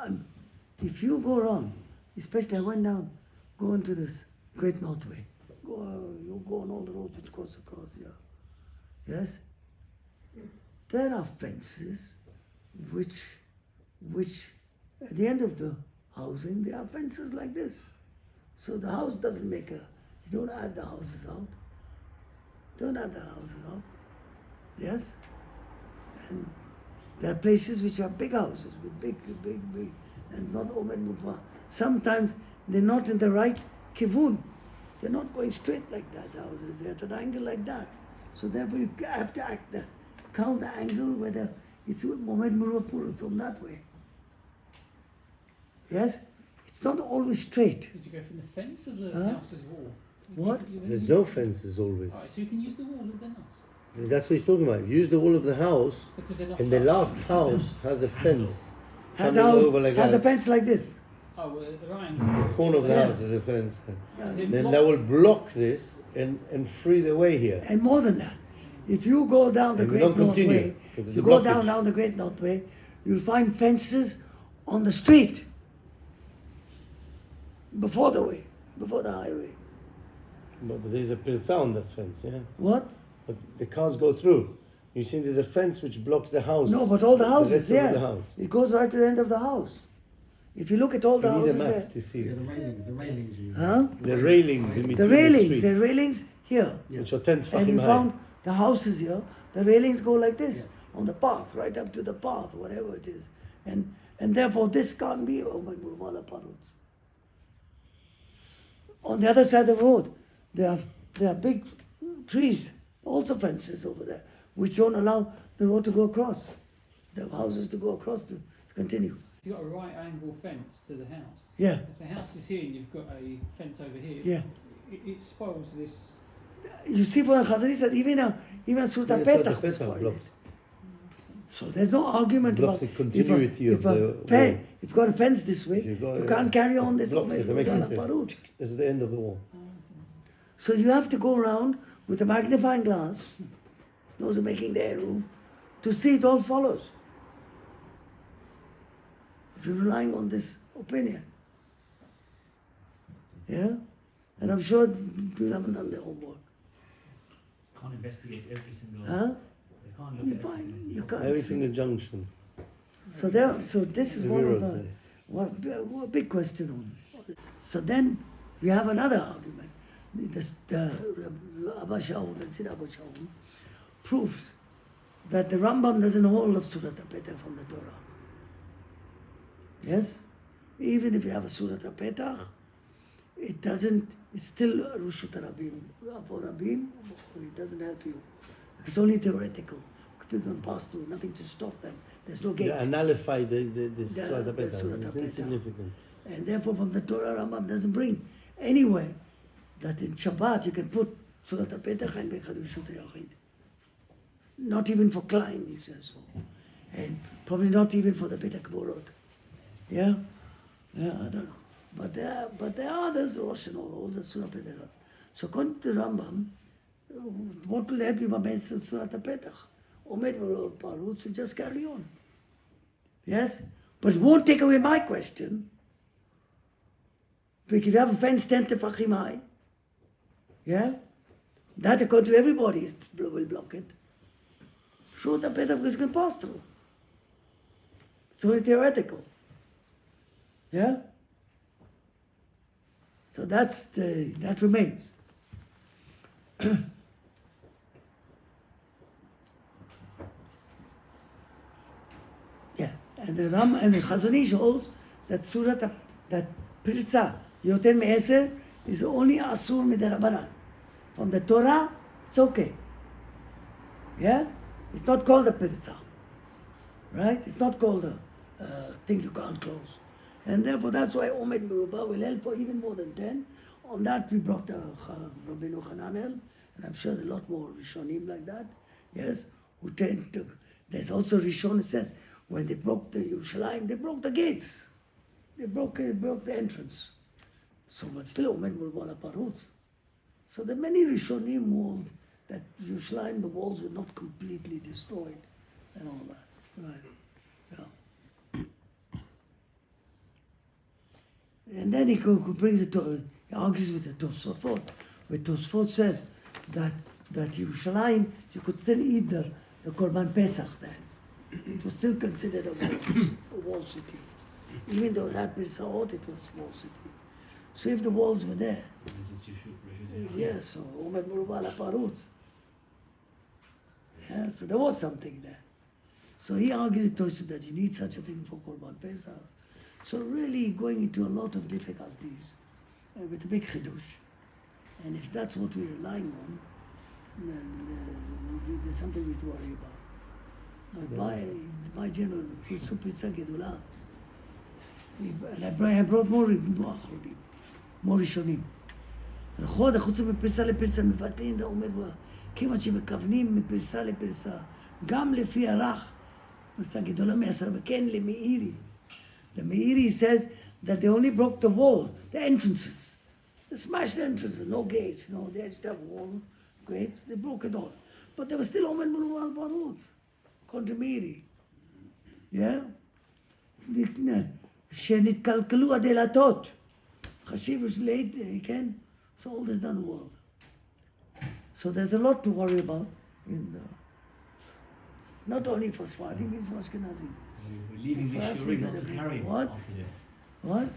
if you go around, especially I went down, go into this Great Northway. You go on all the roads which goes across here. Yes? There are fences which at the end of the housing, there are fences like this. So the house doesn't make you don't add the houses out. Don't add the houses out. Yes? And there are places which are big houses with big, and not omed mupah. Sometimes they're not in the right kivun. They're not going straight like that, the houses. They're at an angle like that. So therefore you have to count the angle whether it's Mohammed Murapur, it's on that way. Yes? It's not always straight. Did you go from the fence or the Huh? house's wall? What? There's no fences always. Alright, so you can use the wall of the house. That's what he's talking about. Use the wall of the house, Because they're not and the flat. last house has a fence Has coming over like a that. fence like this. Oh, well, the right The angle. corner of the Yeah. house is a fence. Is it Then block- that will block this and free the way here. And more than that, if you go down the And we Great don't North continue, Way, 'cause it's you a go blockage. down the Great North Way, you'll find fences on the street. Before the way, before the highway. But there's a pilsa on that fence, yeah. What? But the cars go through. You see, there's a fence which blocks the house. No, but all the houses, rest of yeah. the house. It goes right to the end of the house. If you look at all the You need a houses map there. to see it. The railings you Huh? The railings in between The railings, the streets, here. which are 10 And tefachim we high. found the houses here, the railings go like this, on the path, right up to the path, whatever it is. And therefore this can't be Mala Paruts. On the other side of the road, there are big trees, also fences over there, which don't allow the road to go across, the houses to go across to continue. You've got a right angle fence to the house. Yeah. If the house is here and you've got a fence over here, Yeah. it spoils this. You see, for Khazari says, even a Surah Yeah, Petach so the was Petach spoiled. blocks it. So there's no argument Blocks about the continuity of the if wall. you've got a fence this way, If you've got you a- can't carry on this blocks way. it, it makes Gana it. Parut. This is the end of the wall. So you have to go around with a magnifying glass, those who are making the Eruv, to see it all follows. If you're relying on this opinion. Yeah? And I'm sure people haven't done their homework. Can't investigate every single. Huh? They can't look You at every find, single. you can't Every see. single junction. So this is The one of mirror the big question on it. So then we have another argument. The Abba Shaul and Sid Abba Shaul proves that the Rambam doesn't hold of Surat Petach from the Torah. Yes? Even if you have a Surat Petach, it doesn't, it's still Rushut Rabim, Apo Rabim, it doesn't help you. It's only theoretical. People can pass through, nothing to stop them. There's no gate. They nullify the The Surah Surah Petach. It's Petach. insignificant. And therefore from the Torah Rambam doesn't bring anywhere that in Shabbat you can put Surat Petach and make Harushut Yachid. Not even for Klein, he says so. And probably not even for the Beit HaKvorot. Yeah? Yeah, I don't know. But there are others, Rosh and all, also Surah Petach. So according to the Rambam, what will help you against Surah Petach? Omed Parut, so just carry on. Yes? But it won't take away my question. Because if you have a fence 10 tefachim high, yeah? That according to everybody will block it. Sure, the Petach can pass through. It's only theoretical. Yeah? So that remains. Yeah, and the Ram and the Chazon Ish holds that that Pirsa Yoter Me'eser is only Asur Midarabanan. From the Torah, it's okay. Yeah? It's not called a Pirsa. Right? It's not called a thing you can't close. And therefore that's why Omed Merubah will help for even more than 10. On that we brought Rabbeinu Hananel and I'm sure there are a lot more Rishonim like that, yes, who tend to, there's also Rishon who says, when they broke the Yerushalayim, they broke the gates. They broke the entrance. So, but still, Omed Mulwala Parut. So there are many Rishonim who hold that Yerushalayim, the walls were not completely destroyed and all that. Right. Yeah. And then he brings it to, he argues with the Tosfot, where Tosfot says that Yerushalayim, you could still eat the Korban Pesach then. It was still considered a wall city. Even though it had Pesachot, it was a wall city. So if the walls were there, yes, so Omed Murubala Parut. Yeah, so there was something there. So he argued that you need such a thing for Korban Pesach. So really going into a lot of difficulties with a big chidush. And if that's what we're relying on, then there's something we have to worry about. But my general, Supritza Gedula, and I brought more ראשונים. נכון, חוץ מפריסה לפריסה מבטלים, זה אומר, כיוון שמכוונים מפריסה לפריסה, גם לפי ערך, פריסה גדולה מ10, וכן למאירי. The Meiri says that they only broke the wall, the entrances. They smashed the entrances, no gates, no, they just have wall, gates, they broke it all. But there was still Omen Muluwal Barut, according to Meiri. Yeah? שנתקלקלו הדלתות. Chashivas late, can. So all this done world. So there's a lot to worry about in the, not only for Sfardim, even for Ashkenazim. We're leaving For this us, we shurim gotta not to be- carry what? after this. What?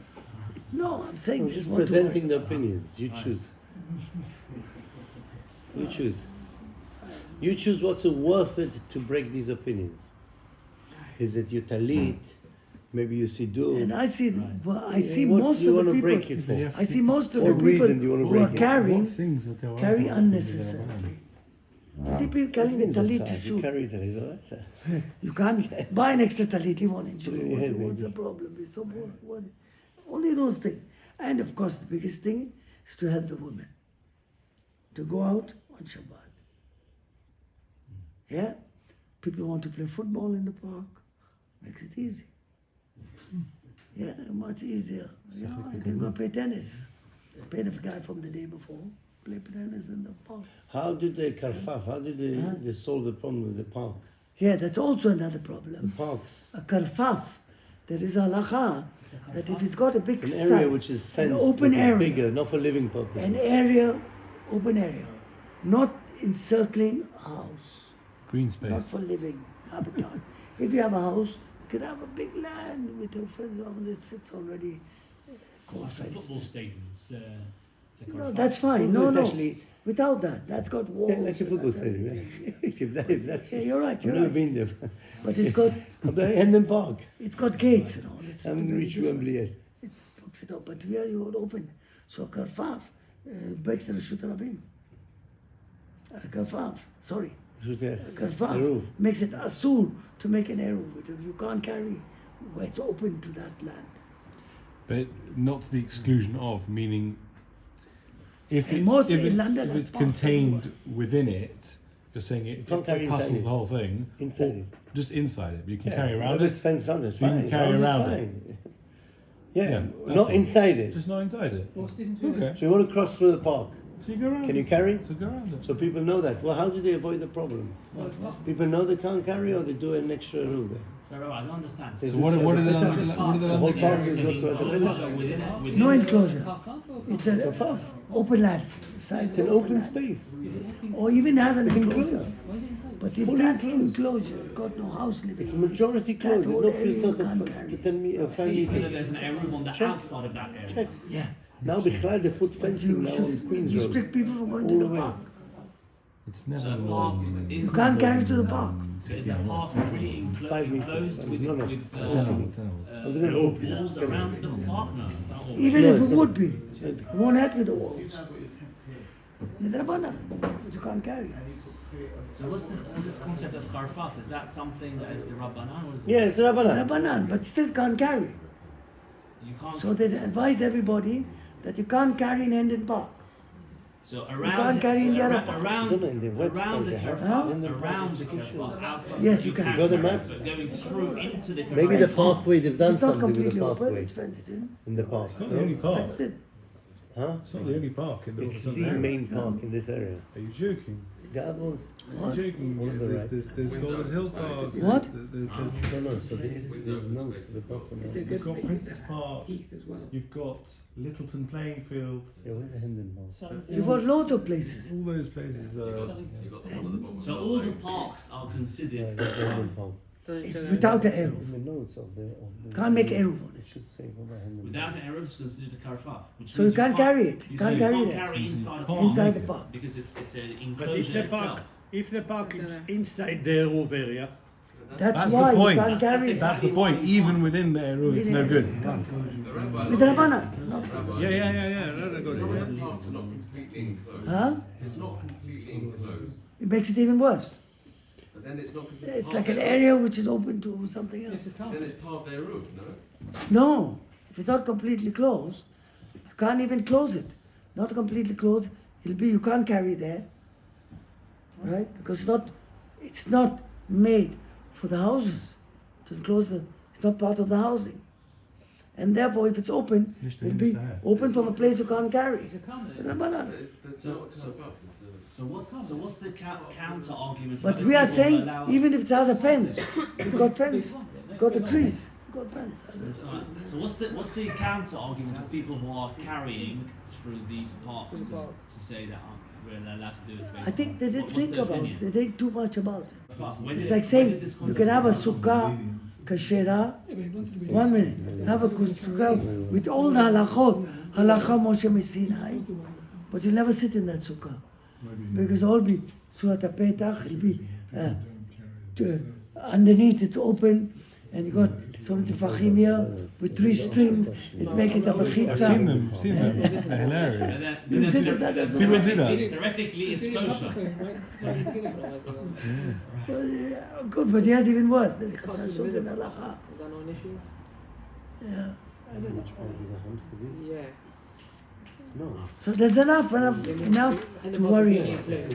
No, I'm saying I'm this just is what to presenting worry the opinions. You choose. You choose. You choose what's worth it to break these opinions. Is it your talit? Maybe you see do. And I see, well, I see What most do you of want the to people. break it for? I see most of What the people reason do you want to who are break it? carrying, things that they were carry unhelpful to the unnecessarily. You see people carrying the talit to You shoot. carry talit, all right? You can't buy an extra talit, leave one in Put it in your head, What's the maybe. problem? It's so poor. What? Only those things. And of course, the biggest thing is to help the women to go out on Shabbat. Yeah? People want to play football in the park. Makes it easy. Yeah, much easier. You know, I can go play tennis. Pay the guy from the day before. Play tennis in the park. How did they karfaf? How did they solve the problem with the park? Yeah, that's also another problem. Parks. A karfaf, there is a halacha that if it's got a big An area side, which is an fenced, open which is area, bigger, not for living purposes. an area, open area, not encircling a house, Green not space. for living habitat. If you have a house, you can have a big land with a fence around it. It's already called Like the fenced. football stadiums. It's a No, kind that's fine. No, It's no. actually- Without that, that's got walls. Yeah, like a football that's stadium. everything. if that's Yeah, you're right. I've You're never right. been there. But it's got Hendon Park. gates and all. It's I haven't very reached different. Wembley yet. It fucks it up. But here you would open. So karfaf breaks the Reshut Rabim. Karfaf, sorry. Karfaf Eruv. makes it asur to make an eruv. You can't carry where it's open to that land. But not to the exclusion of, meaning if And it's, most if in it's, London, if that's it's part of contained within it, you're saying it, can't carry it inside passes it. the whole thing. Inside or it. Just inside it, but you can Yeah, carry around if it's it. fenced on, it's You can fine. carry Around around it's it. fine. Yeah, Yeah, that's not all. inside it. Just not inside it. What's the difference between Okay. So you want to cross through the park. So you go around Can you it. carry? So go around it. So people know that. Well, how do they avoid the problem? People know they can't carry, or they do an extra roof there. So Rabbi, I don't understand. They So do what so are the the better. what are The whole the park is got to the Enclosure better. within it. Within No it. enclosure. Karfaf or It's an Kafaf. open land. Size It's an of open land. space. Or even has an It's enclosure. enclosed. Why is it enclosed? But if Fully that enclosed. enclosure has got no house living, It's in it, majority that closed. There's whole no area you sort can't of carry. to 10 meter, 5 Even though meters. there's an eruv on the Check. outside of that area. Check. Yeah. Now, Bichlal, they put fencing now on Queens Road. Restrict people from going All to the the way. park. It's So never a park You is. can't carry to the park. So is that park really 5 meters. enclosed with, No, no. with I'm going to open it. walls around the park? No. Not all. Even No, if it's it not. would be, it won't help with the walls. Midrabana, but you can't carry. So what's this concept of karfaf? Is that something that is the Rabbanan or is it? Yeah, it's Rabbanah. Midrabanan, but still can't carry. You can't. So they advise everybody that you can't carry in Hendon Park. So can't around carry in the other part. around I don't know, in the website around the they have- kerfuffle, in the around the kerfuffle, outside. Yes, you can. Got the map? But going through into the Maybe the kerfuffle. pathway, they've done It's not something with the completely open, pathway it's fenced in. in the park. It's not the only park. Fenced in. Huh? It's not the only park in the It's Northern the area. main park in this area. Are you joking? The other ones, Are you joking? One of the There's Golden Hill Park. What? no, so there's notes at the bottom. You've got Princess Park. You've got Littleton Playing Fields. Yeah, where's the Hendon Park? Southern You've got loads of places. All those places are. So all the parks are considered. The Hendon Park. If, without the arrow. In the notes of the Can't make Eruv on It it. should say what the Hendon Without an Eruv, it's considered a kerfuffle. Which So you means can't carry it. You Can't can't carry that. carry inside the park. Inside the park. Because it's an But enclosure itself. if the park is inside the Eruv area, That's the why you point. can't carry it. That's the point. Even within the area, it's no good. With the Rabbanan. No. yeah, no, go there. Some parks are not completely enclosed. Huh? It's not completely enclosed, It makes it even worse. but then it's not considered It's part like an thereof. area which is open to something else. It's a car. Then it's part thereof, no? No, if it's not completely closed, you can't even close it. Not completely closed, it'll be you can't carry there, right? Because it's not made for the houses to enclose the. It's not part of the housing, and therefore, if it's open, it'll be open from a place you can't carry. It's a car With there. a banana. It's So- not so- up, it's So what's the counter argument? But we are saying even if it has a fence, you've got fence, you've got the trees, you've got fence. So what's the counter argument of people who are carrying through these parks to say that we're allowed to do it? I think they didn't What's think the about it. opinion? They think too much about it. When It's did- like when saying did this you concept can have a come from? sukkah kashera. 1 minute. Have a sukkah with all the halachot, halacha Moshe Messinai, but you'll never sit in that sukkah because it'll all be surat petach. It'll be underneath. It's open, and you got some tefachim here with 3 strings. It make it a I've seen mechitza. them. They're hilarious. And You then, sit inside that People sukkah. do that. theoretically, it's kosher. Well, yeah, good, but here's even worse. There's chashashot in halacha. Is that not an issue? Yeah. Which one is the hamster is? Yeah. No. So there's enough to worry about.